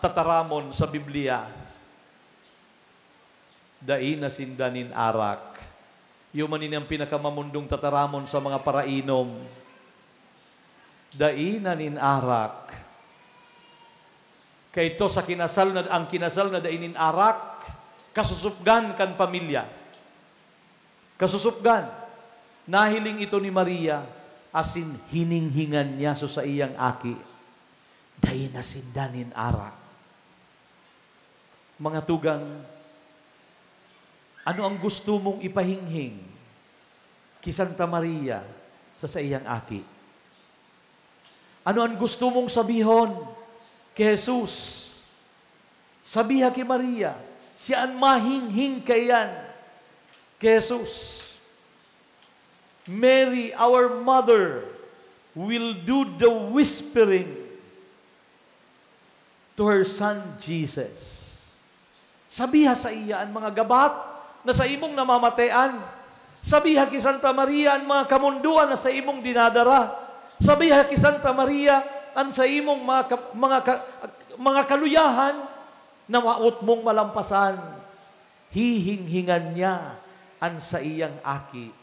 tataramon sa Biblia? Daina sindanin arak. Yung manin ang pinakamamundong tataramon sa mga parainom. dainan in arak. Kay ito sa ang kinasal na dainin arak, kasusupgan kan pamilya. Kasusupgan. Nahiling ito ni Maria, asin hininghingan niya so sa iyang aki. Dain asin danin arak. Mga tugang, ano ang gusto mong ipahinghing ki Santa Maria sa iyang aki? Ano ang gusto mong sabihon kay Jesus? Sabiha kay Maria, siya ang mahinghing kayan kay Jesus. Mary, our mother, will do the whispering to her son Jesus. Sabiha sa iya ang mga gabat na sa imong namamatean. Sabiha kay Santa Maria ang mga kamunduan na sa imong dinadara. Sabiha kay Santa Maria ang sa imong mga kaluyahan na maot mong malampasan. Hihinghingan niya ang sa iyang aki.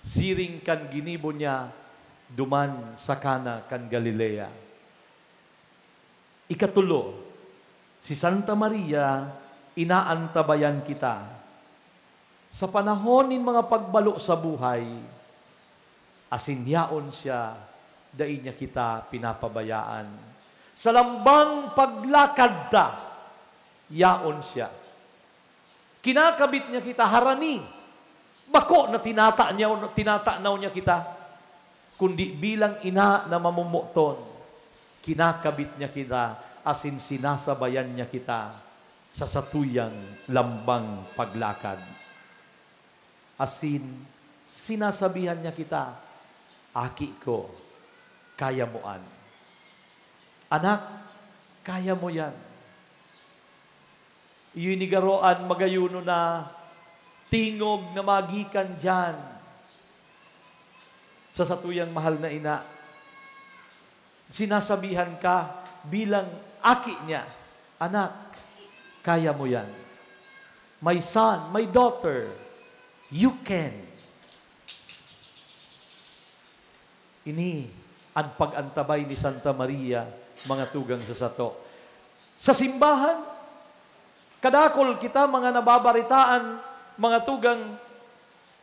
Siring kan ginibo niya duman sa Kana kan Galilea. Ikatulo, si Santa Maria inaantabayan kita. Sa panahon ng mga pagbalo sa buhay, asinyaon siya, dai niya kita pinapabayaan. Sa lambang paglakad ta, yaon siya. Kinakabit niya kita harani, bako na tinatanaw niya kita, kundi bilang ina na mamumuton, kinakabit niya kita, asin sinasabayan niya kita sa satuyang lambang paglakad. Asin, sinasabihan niya kita, aki ko, kaya mo an. Anak, kaya mo yan. Iyunigaroan magayuno na tingog na magikan dyan sa satuyang mahal na ina. Sinasabihan ka bilang aki niya, anak, kaya mo yan. My son, my daughter, you can. Ini ang pag-antabay ni Santa Maria, mga tugang sa sato. Sa simbahan, kadakol kita mga nababaritaan, mga tugang,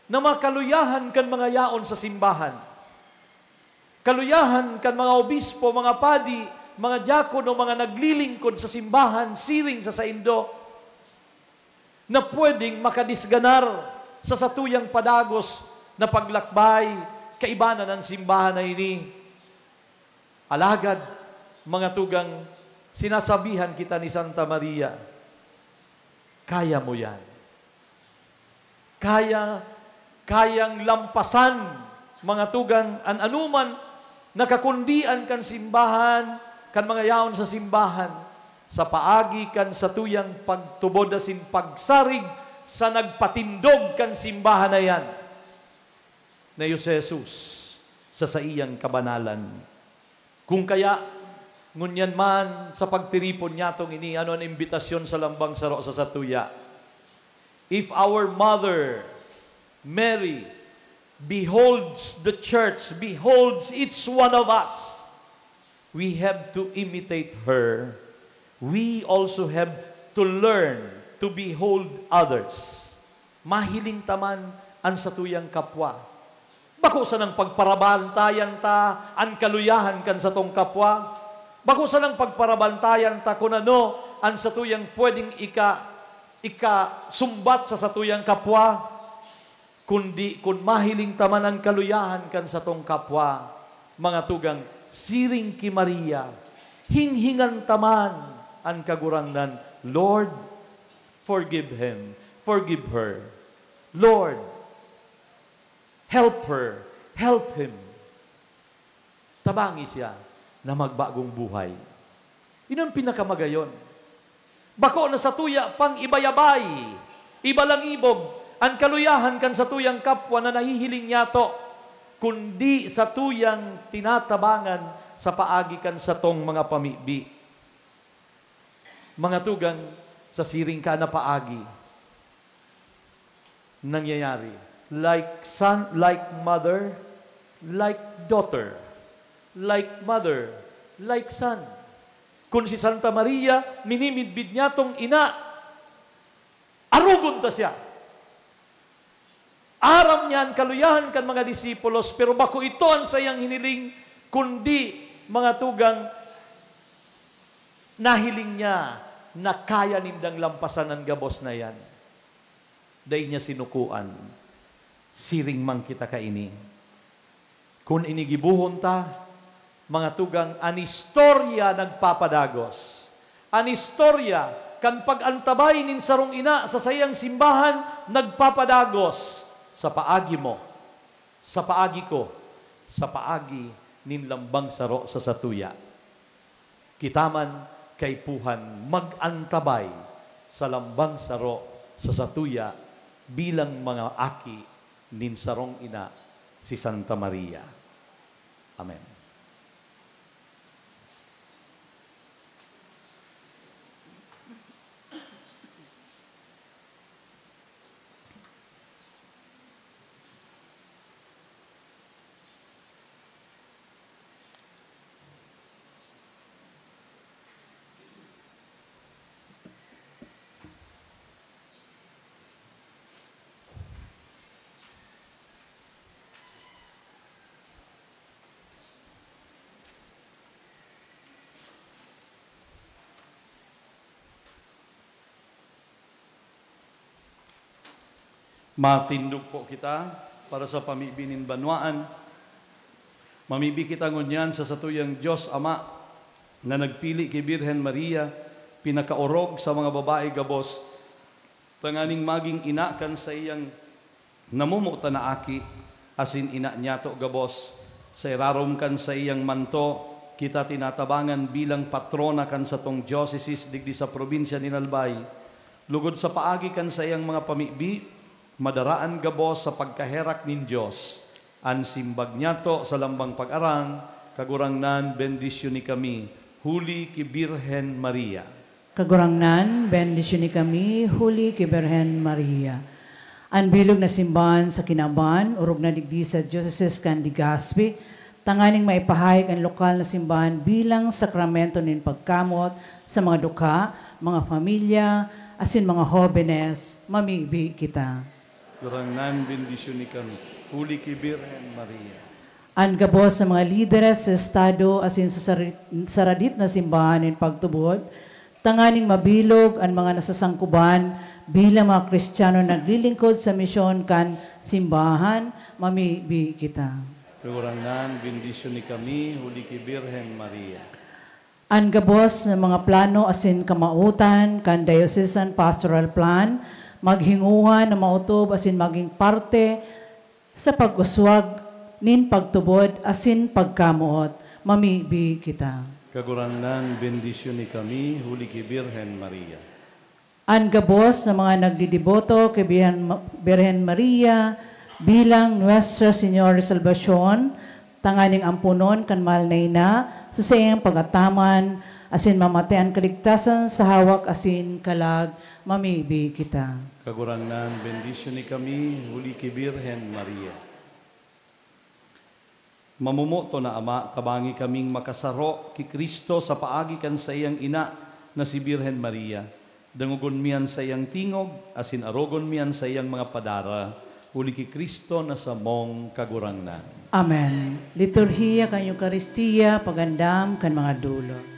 na makaluyahan kan mga yaon sa simbahan. Kaluyahan kan mga obispo, mga padi, mga diakono, mga naglilingkod sa simbahan, siring sa saindo, na pwedeng makadisganar sa satuyang padagos na paglakbay, kaibanan ng simbahan na ini. Alagad, mga tugang, sinasabihan kita ni Santa Maria, kaya mo yan. Kayang lampasan, mga tugang, anuman, nakakundian kan simbahan, kan mga yaon sa simbahan, sa paagi kan sa tuyang pagtubod asin pagsarig sa nagpatindog kan simbahan na yan, na si Jesus sa saiyang kabanalan. Kung kaya, ngunyan man sa pagtiripon niya itong ini, ano ang imbitasyon sa lambang saro sa satuya. If our mother, Mary, beholds the church, beholds each one of us, we have to imitate her. We also have to learn to behold others. Mahiling taman ang satuyang kapwa. Bako sa nang pagparabantayan ta, ang kaluyahan kan sa tong kapwa. Bako sa nang pagparabantayan ta kung ano ang satuyang pwedeng sumbat sa satuyang kapwa. Kundi kung mahiling taman ang kaluyahan kan sa tong kapwa, mga tugang, siring ki Maria, hinghingan taman ang kagurangnan, Lord, forgive him, forgive her. Lord, help her, help him. Tabangi siya na magbagong buhay. Yun ang pinakamagayon. Bako na sa tuya pang ibayabay, ibalangibog, ang kaluyahan kan sa tuyang kapwa na nahihiling niya to, kundi sa tuyang tinatabangan sa paagi kan sa tong mga pamibi. Mga tugang, sa siring ka na paagi, nangyayari. Like son, like mother, like daughter, like mother, like son. Kung si Santa Maria, minimidbid niya tong ina, arugon ta siya. Aram niyan, kaluyahan kan mga disipulos, pero bako ito ang sayang hiniling, kundi mga tugang, nahiling niya na kaya nindang lampasan ang gabos na yan. Dahil niya sinukuan, siring mang kita kaini. Kung inigibuhon ta, mga tugang, anistorya nagpapadagos. Anistorya, kan pag-antabay nin sarong ina sa sayang simbahan, nagpapadagos sa paagi mo, sa paagi ko, sa paagi nin lambang saro sa satuya. Kitaman kay Puhan mag-antabay sa lambang saro sa satuya bilang mga aki nin sarong ina si Santa Maria. Amen. Matindog po kita para sa pamibinin banwaan. Mamibi kita ngunyan sa satuyang Diyos Ama na nagpili kay Birhen Maria, pinakaorog sa mga babae gabos, tanganing maging ina kan sa iyang namumuta na aki, asin ina niya to gabos, sa irarom kan sa iyang manto, kita tinatabangan bilang patrona kan sa tong diocese digdi sa probinsya ni Albay. Lugod sa paagi kan sa iyang mga pamibi, madaraan gabos sa pagkaherak nin Diyos. An simbag niya to sa lambang pag-arang, kagurangnan bendisyon ni kami, huli ki Birhen Maria. Kagurangnan, bendisyon ni kami, huli ki Birhen Maria. An bilog na simbahan sa Kinaban, urog na digdi sa Diocese kan Legazpi, tanganing maipahayag ang lokal na simbahan bilang sakramento nin pagkamot sa mga dukha, mga pamilya, asin mga jóvenes, mamibi kita. Kagurangnan bendisyon ni kami, huli ki Birhen Maria. An gabos sa mga lideres sa estado asin sa saradit na simbahan in pagtubod, tanganing mabilog ang mga nasasangkuban bilang mga Kristiyano naglilingkod sa misyon kan simbahan, mamibi kita. Kagurangnan bendisyon ni kami, huli ki Birhen Maria. An gabos ng mga plano asin kamautan kan diocesan pastoral plan, maghinguhan na mautob asin maging parte sa pag-uswag nin pagtubod asin pagkamuot, mamibi kita. Kagurangnan bendisyon ni kami, huli ki Birhen Maria. An gabos na mga nagdidiboto kay Birhen Maria bilang Nuestra Señora de Salvacion, tanganing ampunon kan mahal na ina sa sayang pagataman asin mamatayan kaligtasan sa hawak asin kalag, mamibi kita. Kagurangnan bendisyon ni kami, huli ki Birhen Maria. Mamumuto na Ama, kabangi kaming makasaro ki Kristo sa paagi kan sa iyang ina na si Birhen Maria. Dangugon miyan sa iyang tingog, asin arogon miyan sa iyang mga padara, huli ki Kristo na sa mong kagurangnan. Amen. Liturhiya kan Eucharistia, pagandam kan mga dulo.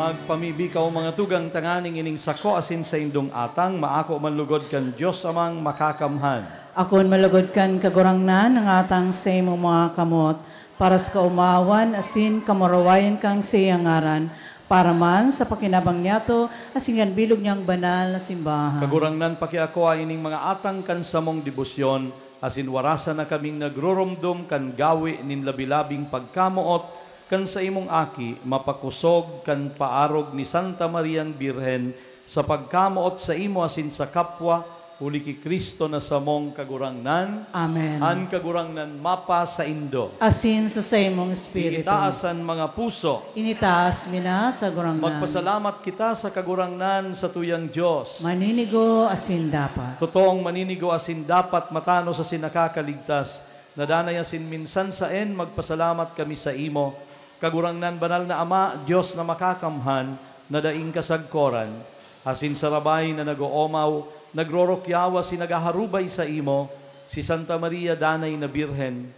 Magpamibikaw mga tugang tanganing ining sako asin sa indong atang, maako manlugod kan Diyos amang makakamhan. Akon malugod kan kagurangnan ng atang sa imong mga kamot, para sa kaumawan asin kamarawayan kang siyangaran, para man sa pakinabang niyato asin yan bilog niyang banal na simbahan. Kagurangnan pakiako ay ining mga atang kan samong debosyon, asin warasa na kaming nagrurumdum kan gawi nin labilabing pagkamuot, kan sa imong aki, mapakusog kan paarog ni Santa Mariang Birhen sa pagkamuot sa imo asin sa kapwa, uli ki Kristo na samong kagurangnan. Amen. An kagurangnan mapa sa indo. Asin sa imong espiritu. Itaasan mga puso. Initaas mina sa gurangnan. Magpasalamat kita sa kagurangnan sa tuyang Diyos. Maninigo asin dapat. Totoong maninigo asin dapat matano sa sinakakaligtas. Nadanay asin minsan sa magpasalamat kami sa imo. Kagurangnan banal na Ama, Diyos na makakamhan, na daing kasagkoran, asin sarabay na nag-oomaw, nagrorokyawa si nagaharubay sa imo, si Santa Maria Danay na Birhen.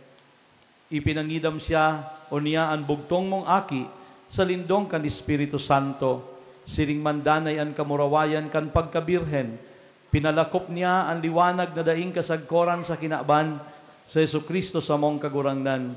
Ipinangidam siya, o niya ang bugtong mong aki, sa lindong kan Espiritu Santo, siring mandanay ang kamurawayan kan pagkabirhen, pinalakop niya ang liwanag na daing kasagkoran sa kinaban, sa Jesucristo sa mong kagurangnan.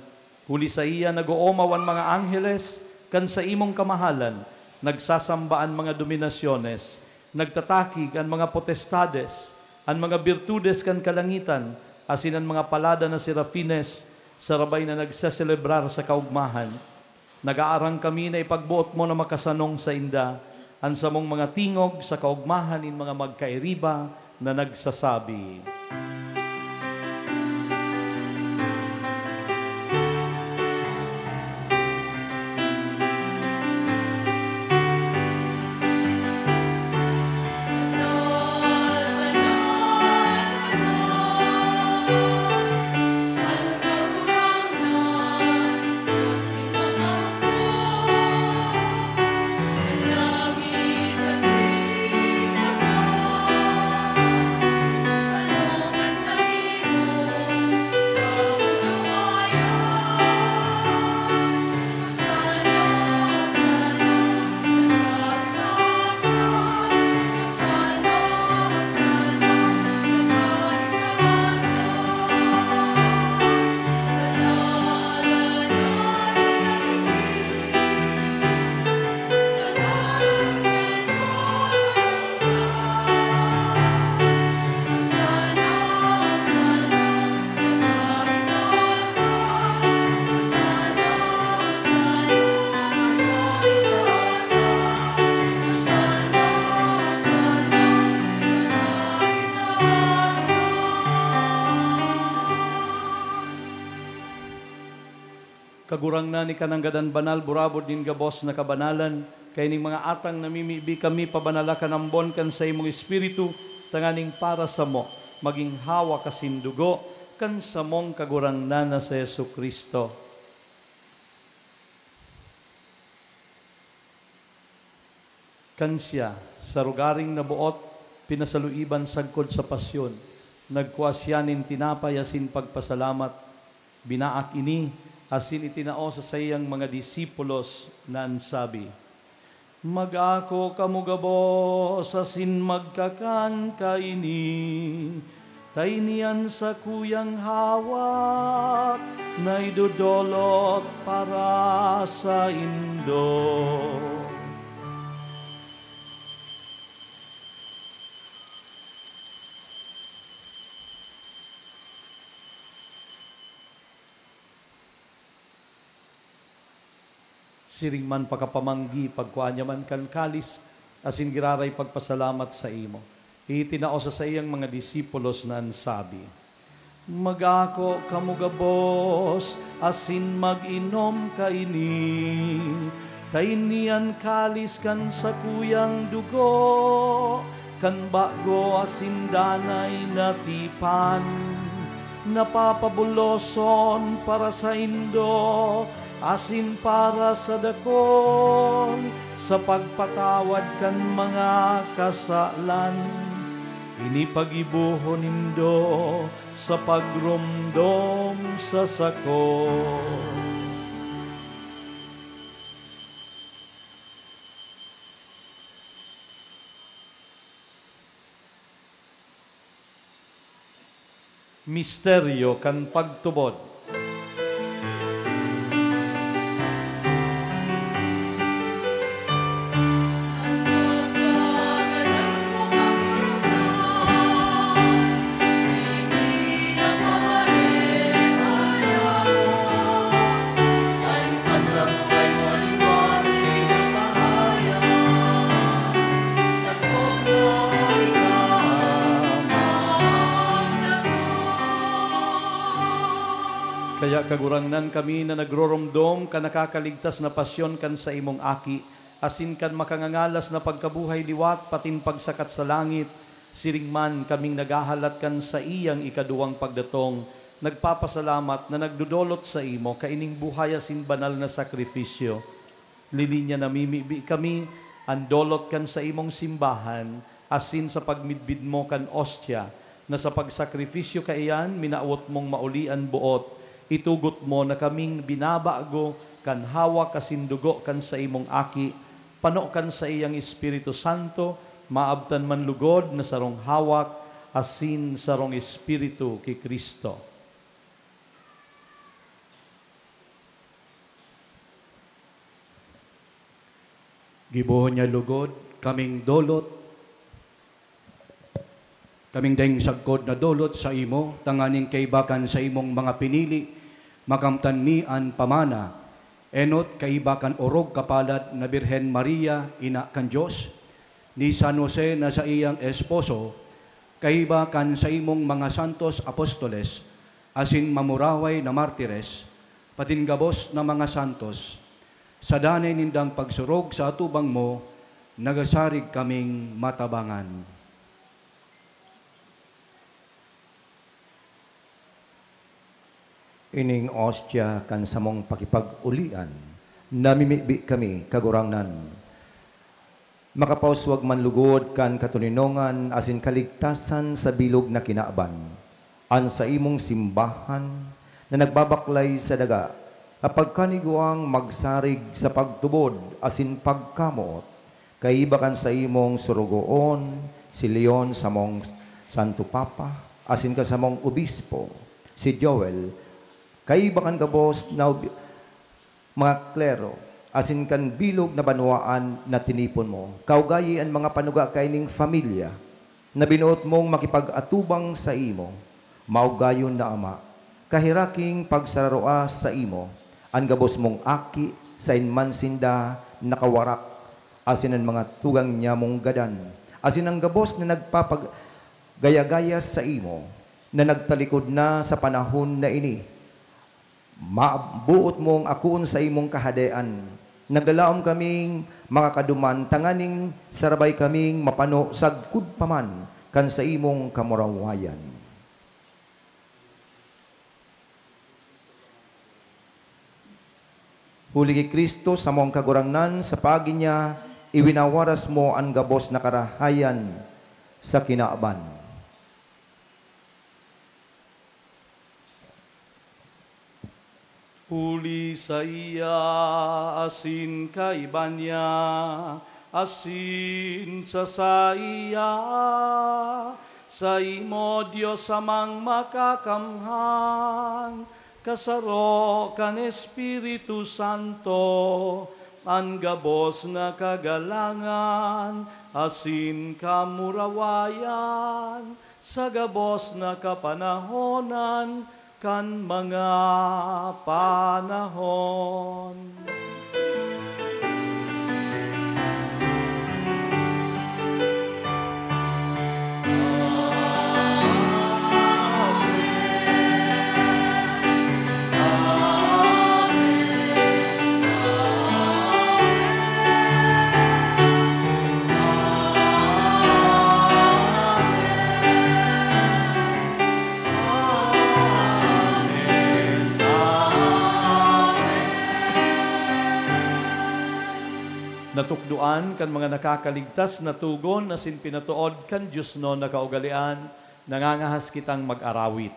Huli sa iya nag-oomaw ang mga angheles, kan sa imong kamahalan, nagsasambaan mga dominasyones, nagtatakig ang mga potestades, ang mga birtudes kan kalangitan, asin ang mga palada na serafines, sarabay na nagsaselebrar sa kaugmahan. Nag-aarang kami na ipagbuot mo na makasanong sa inda, ang samong mga tingog sa kaugmahan in mga magkairiba na nagsasabi. Kagurang na ni kananggadan banal, burabod din gabos na kabanalan, kay ning mga atang namimibi kami pabanalakan ambon kan sa imong espiritu, tanganing para sa mo, maging hawa kasindugo, kan sa mong kagurang na sa Yesu Kristo. Kan siya, sa rugaring nabuot, pinasaluiban sagkod sa pasyon, nagkuasyanin tinapay asin pagpasalamat, binaak ini, asin itinao sa sayang mga disipulos na ansabi, mag-ako kamugabos asin magkakan kaini, tainian sa kuyang hawak, na idudolot para sa indo. Siring man pakapamanggi, pagkuanya man kan kalis, asin giraray pagpasalamat sa imo. Itinao sa sayang mga disipulos na ansabi, mag-ako kamugabos, asin mag-inom kaini, tainian kalis kan sa kuyang dugo, kan bago asin danay natipan, napapabuloson para sa indo, asin para sa dakon, sa pagpatawad kan mga kasalan, inipag-ibuhon nindo sa pagrumdom sa sako. misteryo kan pagtubod. Kaya kagurangnan kami na nagroromdom ka nakakaligtas na pasyon kan sa imong aki, asin kan makangangalas na pagkabuhay liwat, patin pagsakat sa langit, siringman kaming nagahalat kan sa iyang ikaduwang pagdatong, nagpapasalamat na nagdudolot sa imo, kaining buhay asin banal na sakripisyo. Lilinya namimibi kami, andolot kan sa imong simbahan, asin sa pagmidbid mo kan ostya, na sa pagsakripisyo kaiyan, minaawot mong maulian buot, itugot mo na kaming binabago kan hawak kasindugo kan sa imong aki, pano kan sa iyang Espiritu Santo, maabtan man lugod na sarong hawak, asin sarong Espiritu ki Kristo. Gibuhon niya lugod, kaming dolot, kaming daing sagkod na dolot sa imo, tanganing kaibakan sa imong mga pinili, makamtan mian pamana, enot kaibakan orog kapalad na Birhen Maria, ina kan Diyos, ni San Jose na sa iyang esposo, kaibakan sa imong mga santos apostoles, asin mamuraway na martires, patingabos na mga santos, sa danay nindang pagsurog sa atubang mo, nagasarig kaming matabangan. Ining ostya kan samong pakipag-ulian, namimibi kami kagurangnan. Makapauswag man lugod kan katuninongan asin kaligtasan sa bilog na kinaaban. An sa imong simbahan na nagbabaklay sa daga, kapag kaniguang magsarig sa pagtubod asin pagkamot, kaibakan sa imong surugoon, si Leon sa mong Santo Papa, asin ka sa mong obispo, si Joel, kaibakan ka boss na mga klero, asin kan bilog na banwaan na tinipon mo. Kaugayi ang mga panuga kaining familia, na binuot mong makipag-atubang sa imo, maugayon na ama, kahiraking pagsararoa sa imo, ang gabos mong aki sa inman sinda nakawarak, asin ang mga tugang niya mong gadan, asin ang gabos na nagpapagaya-gaya sa imo, na nagtalikod na sa panahon na ini, mabuot mong akuon sa imong kahadean. Nagdalaom kaming mga kaduman, tanganing sarabay kaming mapano sagkud paman kan sa imong kamurawayan. Huli kay Kristo sa mong kagurangnan, sa pagi niya, iwinawaras mo ang gabos na karahayan sa kinaaban. Huli sa iya, asin kaiba niya, asin sa iya, sa imo Diyos amang makakamhan, kasaro kan Espiritu Santo, ang gabos na kagalangan, asin kamurawayan, sa gabos na kapanahonan, kan mga panahon. Natukduan kan mga nakakaligtas na tugon na sinpinatuod kan Diyos no nakaugalian, nangangahas kitang mag-arawit.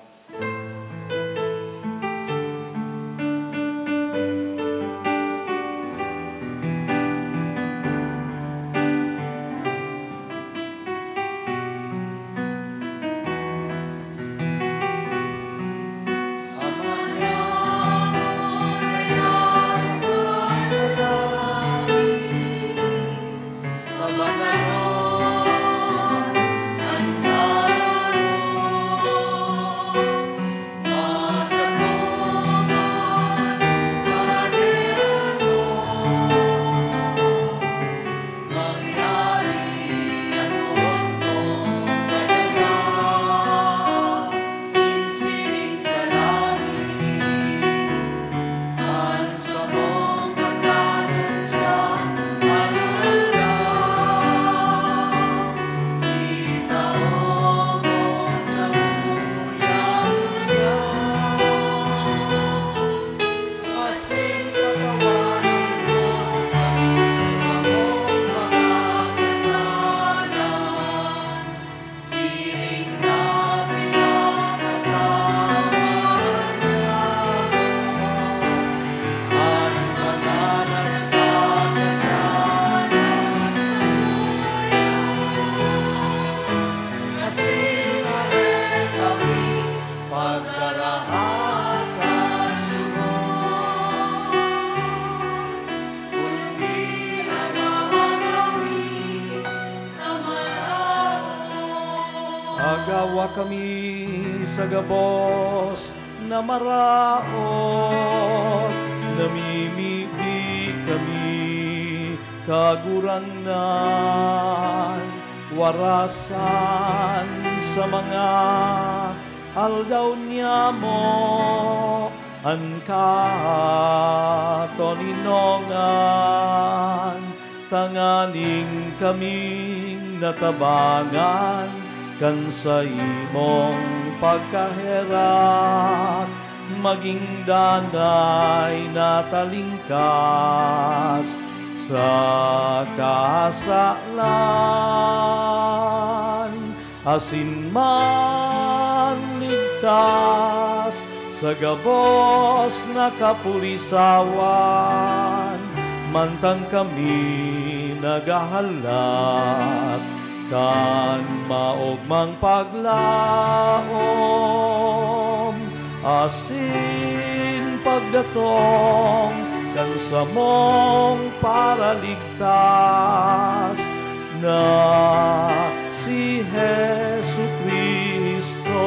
Awa kami sa gabos na maraot, namimili kami kagurangnan, warasan sa mga aldaw niya mo, ang katoninongan, tanganing kaming natabangan, kan sa imong pagkaherat, maging danay natalingkas sa kasalan, asin man ligtas sa gabos na kapulisawan, mantang kami nagahalat kan maogmang paglaom, asin pagdatong kan sa mong paraligtas na si Jesu Cristo.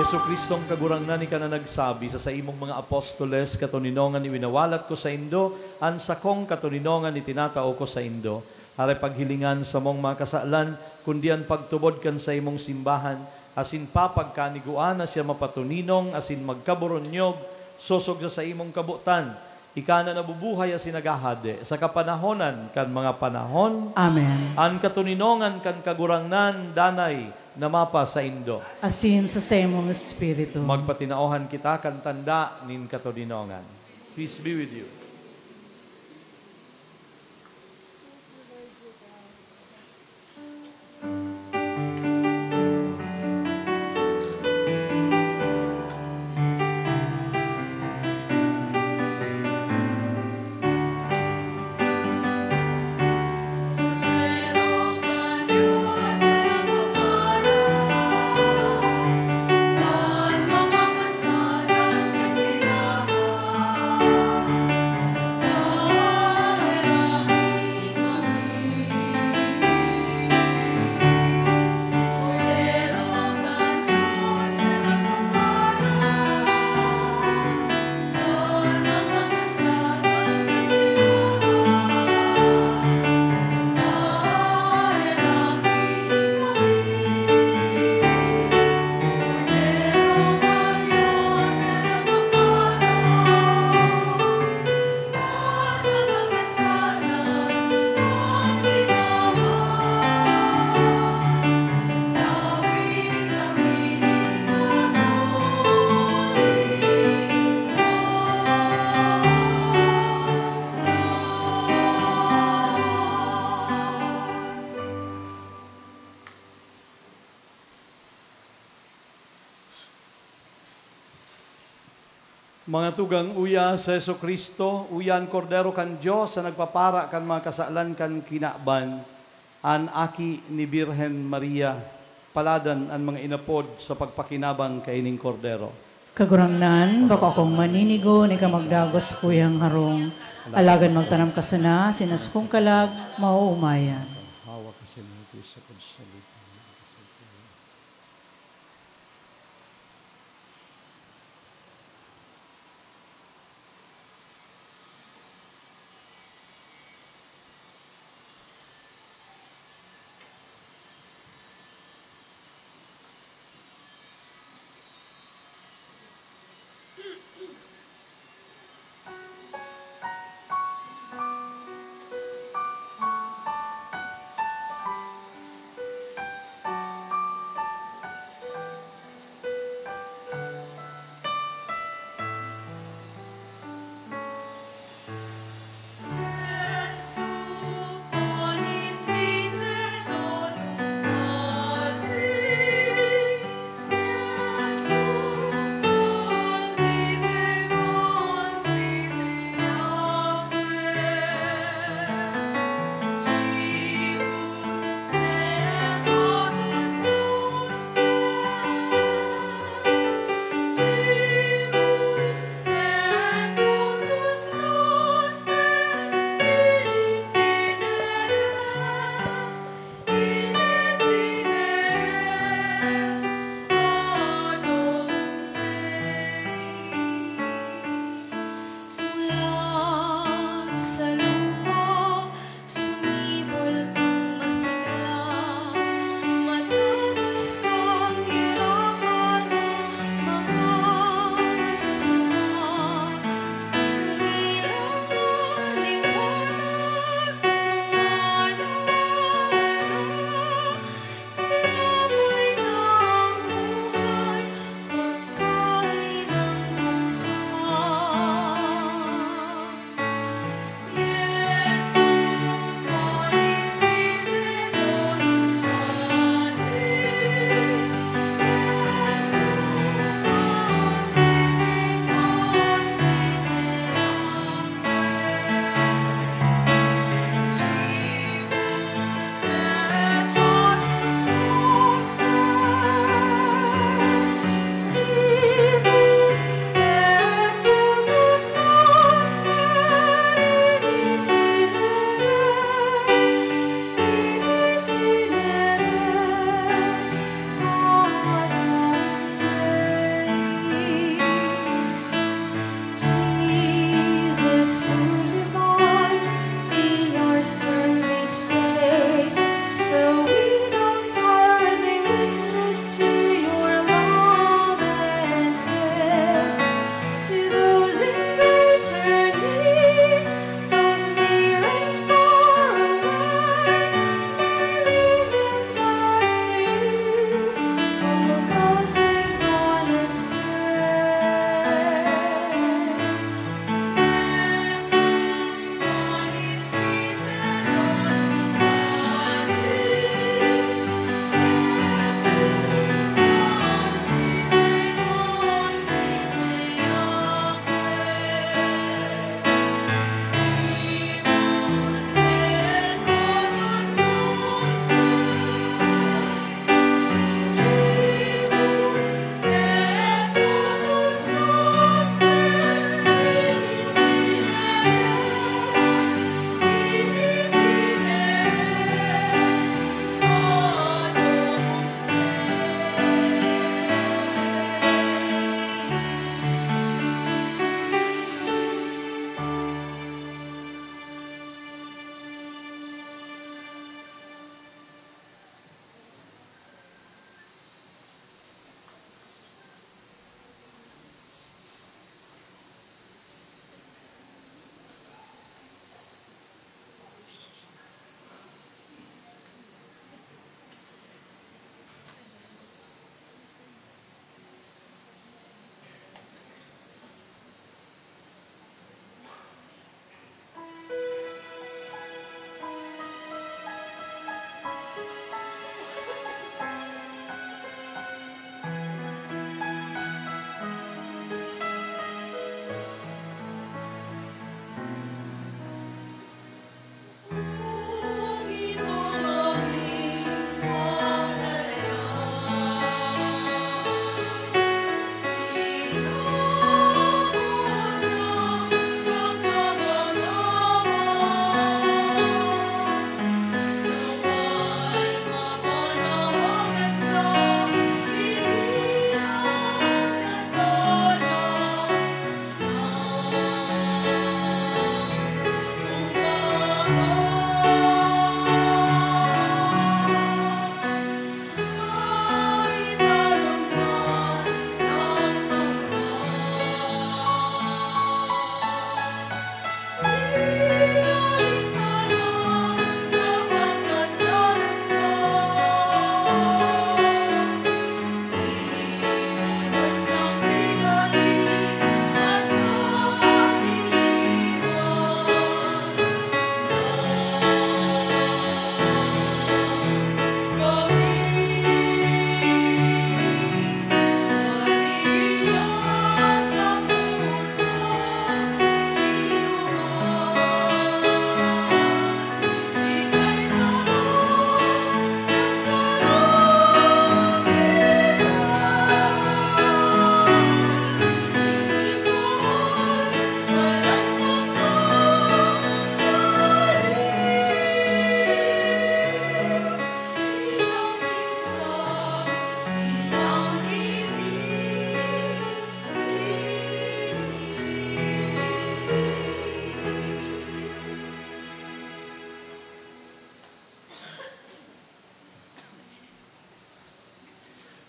Yesu Kristong kagurangnan ni ka na nagsabi sa imong mga apostoles, katoninongan iwinawalat ko sa indo, an sakong katoninongan itinatao ko sa indo. Aray paghilingan sa mong mga kasalan, kundi ang pagtubod kan sa imong simbahan, asin papagkaniguan na siya mapatuninong, asin magkaburonyog, sosog sa imong kabutan. Ika na nabubuhay asin nagahade sa kapanahonan kan mga panahon. Amen. Ang katuninongan kan kagurangnan danay na mapa sa indo. Asin sa imong espiritu. Magpatinaohan kita kan tanda nin katuninongan. Peace be with you. Mga tugang uya sa Yesu Kristo, uyan kordero kan Diyos sa nagpapara kan mga kasalan kan kinakban, an aki ni Birhen Maria, paladan ang mga inapod sa pagpakinabang kaining kordero. Kagurangnan, baka akong maninigo, ni ka magdagos kuyang harong, alagan magtanam ka sana, sinasukong kalag, mauumayan. Hawa kasi nito sa konsalita.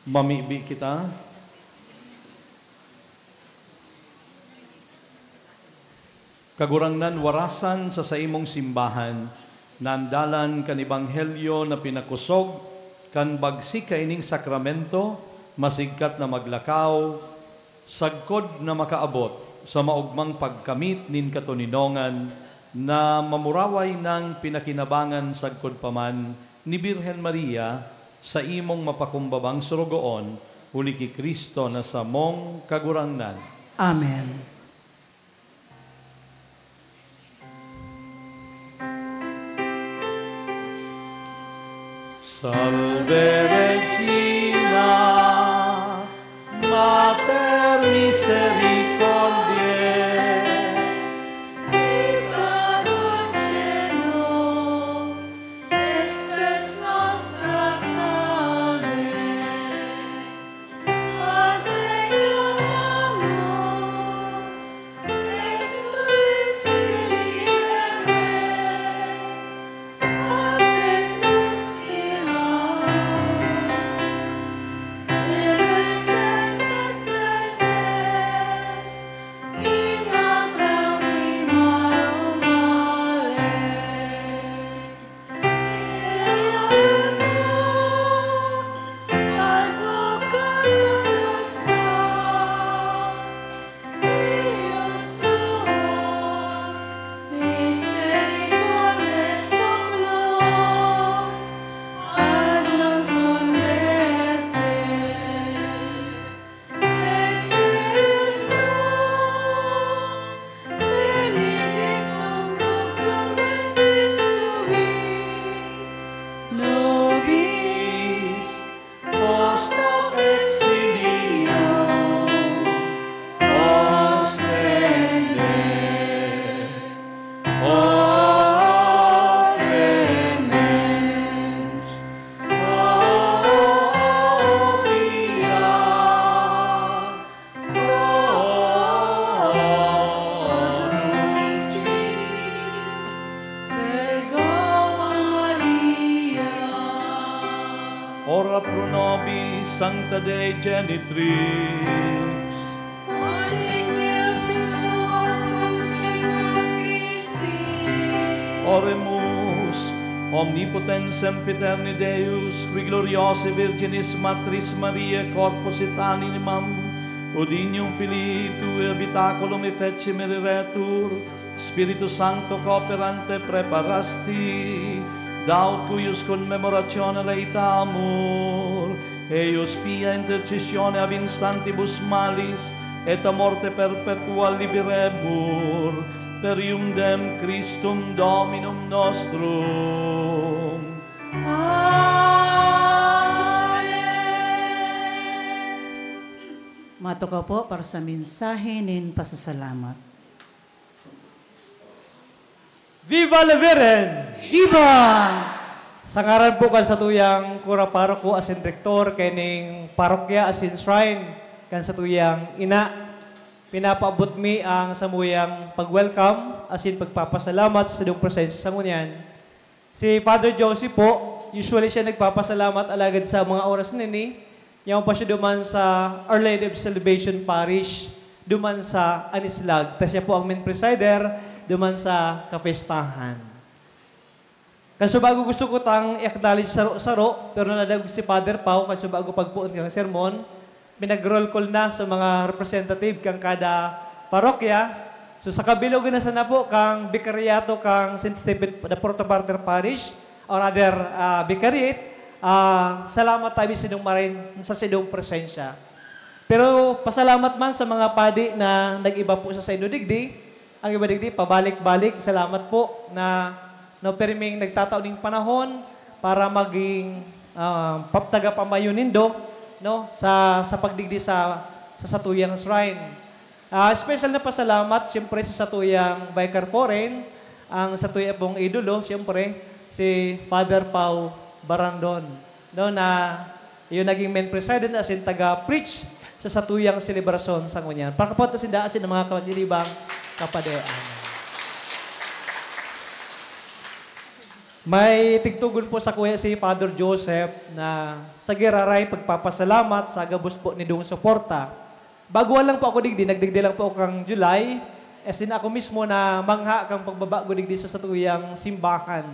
Mamibi kita. Kagurangnan warasan sa imong simbahan, nandalan kan ebanghelyo na pinakusog, kan bagsik kaining sakramento, masigkat na maglakaw, sagkod na makaabot sa maugmang pagkamit nin katuninongan na mamuraway ng pinakinabangan sagkod paman ni Birhen Maria sa imong mapakumbabang surugoon, huli ki Kristo na sa mong kagurangnan. Amen. Salve Regina, Mater Misericordiae, Vita Dulcemo, espes nostra salve, a te clamamus, ex tuis filii, a te suspiramus, gementes et pletes, in hoc lacrimarum vale. Advocata nostra, Deus tuos, misericordes oculos, agnus converte, et Jesu, benedictum fructum ventris tui, nobis post hoc exilio ostende. Oremens, Gloria, Crucis, Virgo Maria. ora pro nobis Sancta Dei Genitrix, Oremus, omnipotens sempiterni Deus, qui gloriosa Virginis Matris Maria, corpus et animam, Udinium Filii Tui habitaculum effeci meriretur, Spiritus Sancto cooperante preparasti, daut cuius commemoratione laetamur, eius pia intercessione ab instantibus malis, et a morte perpetua liberemur, per iundem Christum Dominum nostrum. Matukaw po para sa mensahe nin pasasalamat. Viva la Virgen! Viva! Sa ngaran po kan sa tuyang kura paroko asin rektor kening parokya asin shrine kan sa tuyang ina, pinapaabot mi ang samuyang pag-welcome asin pagpapasalamat sa dong presensya sa ngunyan. Si Father Josie po, usually siya nagpapasalamat alagad sa mga oras nini. Yung pa siya duman sa Our Lady of Salvation Parish, duman sa Anislag. Tapos siya po ang main presider, duman sa kapestahan. Kaso bago gusto ko tang i-acknowledge saro-saro, pero nadagog si Father Pau, kaso bago pagpuon kang sermon, pinag-roll call na sa mga representative kang kada parokya. So sa kabilog na sana po kang Vicariato kang St. Stephen, the Porto Barter Parish, or other Vicariate, salamat tayo sinong marin sa sinong presensya. Pero pasalamat man sa mga padi na nag-iba po sa Saino Digdi. Ang iba digdi, pabalik-balik. Salamat po na perming nagtataoning panahon para maging taga-pamayunindo sa pagdigdi sa Satuyang Shrine. Special na pasalamat siyempre sa Satuyang Vicar Foreign, ang Satuyang pong idolo, siyempre si Father Pau Barandon, na yung naging main president asin taga-preach sa Satuyang selebrasyon sa ngunyan. Para kapot asin daasin ng mga kamanilibang kapadayaan. May tigtugon po sa kuya si Father Joseph na sa giraray pagpapasalamat sa gabos po ni Dong suporta. Baguan lang po ako digdi, nagdigdi lang po ako kang July, as in ako mismo na mangha kang pagbabago digdi sa satuyang simbahan.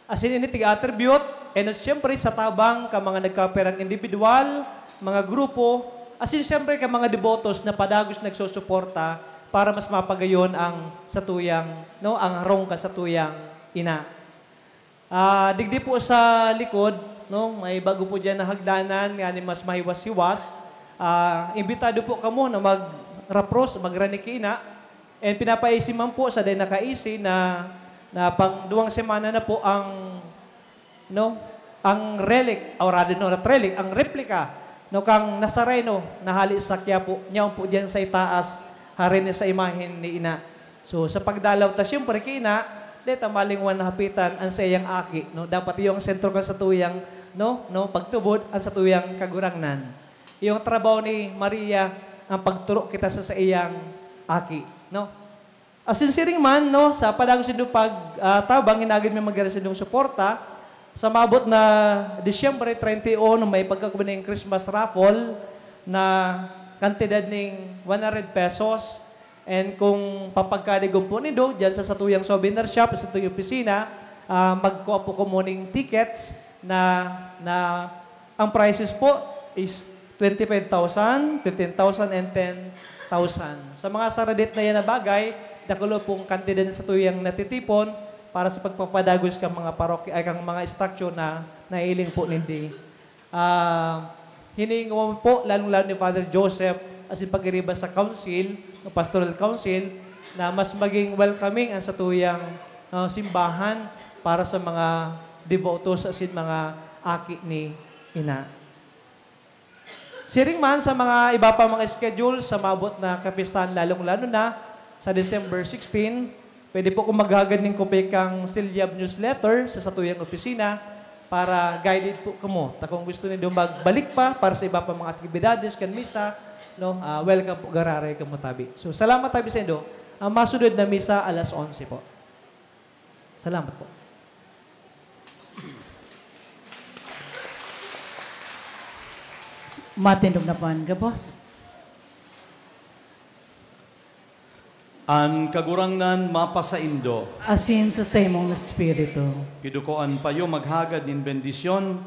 As in ini tig-attribute, and siyempre sa tabang ka mga nagkaperang individual, mga grupo, as in siyempre ka mga devotos na padagos nagsusuporta para mas mapagayon ang satuyang, no, ang harong ka satuyang ina. Digdi po sa likod, no, may bago po dyan na hagdanan, nga ni mas mahiwas-hiwas. Imbitado po kamo na mag-rapros, mag-ranikina, and pinapaisiman po sa day nakaisi na pang 2 semana na po ang, no, ang relic, or rather no, not relic, ang replika, no, kang Nazareno, nahali sa Quiapo, niyaw po dyan sa itaas, harin sa imahin ni ina. So sa pagdalaw ta siyempre kay ina, deta malingwan na hapitan ang sayang aki, no, dapat yung sentro ka sa tuyang, no, pagtubod ang sa tuyang kagurangnan. Yung trabaho ni Maria ang pagturo kita sa iyang aki, no. Asinsiring man, no, sa padagos indo pag tabang hinagin may magresidong suporta sa mabot na Disyembre 31 may pagkakumaning Christmas raffle na kantidad ning 100 pesos. And kung papagkadigong po nido, dyan sa satuyang souvenir shop, sa satuyang opisina, magkuha po ko morning tickets na ang prices po is 25,000, 15,000, and 10,000. Sa mga saradit na yan na bagay, dakulo pong kantidad sa tuyang natitipon para sa pagpapadagos kang mga parokya, ay kang mga structure na nailing po nindi. Hiningawan po, lalong-lalo ni Father Joseph, as in pag-iriba sa council, pastoral council, na mas maging welcoming ang satuyang simbahan para sa mga devotos, as in mga aki ni ina. Siring man sa mga iba pa mga schedule sa mabot na kapistahan, lalong-lalo na sa December 16, pwede po kung maghagad ng kopi kang Silyab newsletter sa satuyang opisina para guided po kamo. Kung gusto niyo magbalik pa para sa iba pa mga aktibidades, kan misa, no, welcome po gararay kamo tabi. So salamat tabi sa indo. Ang masunod na misa alas 11 po. Salamat po. Matindog na pan, gabos. An kagurangnan mapasaindo. Asin sa imong espiritu. Kidukoan payo maghagad nin bendisyon.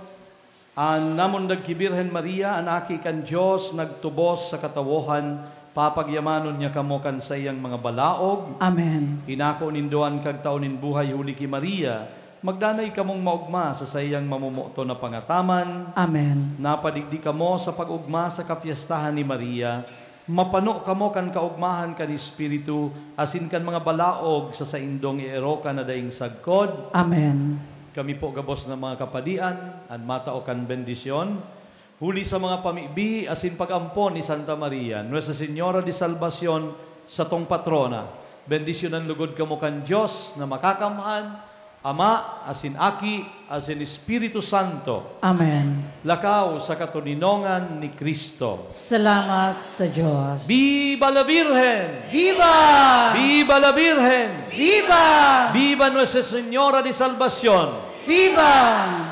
An namon nagkibirhen Maria, anaki kan Diyos, nagtubos sa katawohan, papagyamanon niya kamo kan sa iyang mga balaog. Amen. Inako nindoan kag taonin buhay huli ki Maria, magdanay kamong maugma sa sayang mamumuto na pangataman. Amen. Napadigdi kamo sa pag-ugma sa kapiestahan ni Maria, mapano kamo kan kaugmahan kan Espiritu, asin kan mga balaog sa saindong iero ka na daing sagkod. Amen. Kami po gabos ng mga kapadian, an matao kan bendisyon. Huli sa mga pamibi, asin pag-ampon ni Santa Maria, Nuestra Señora de Salvacion, sa tong patrona. Bendisyonan lugod kamo kan Diyos na makakamahan, Ama, asin Aki, asin Espiritu Santo. Amen. Lakaw sa katuninongan ni Kristo. Salamat sa Diyos. Viva la Virgen! Viva! Viva la Virgen! Viva! Viva Nuestra Señora de Salvacion! Viva!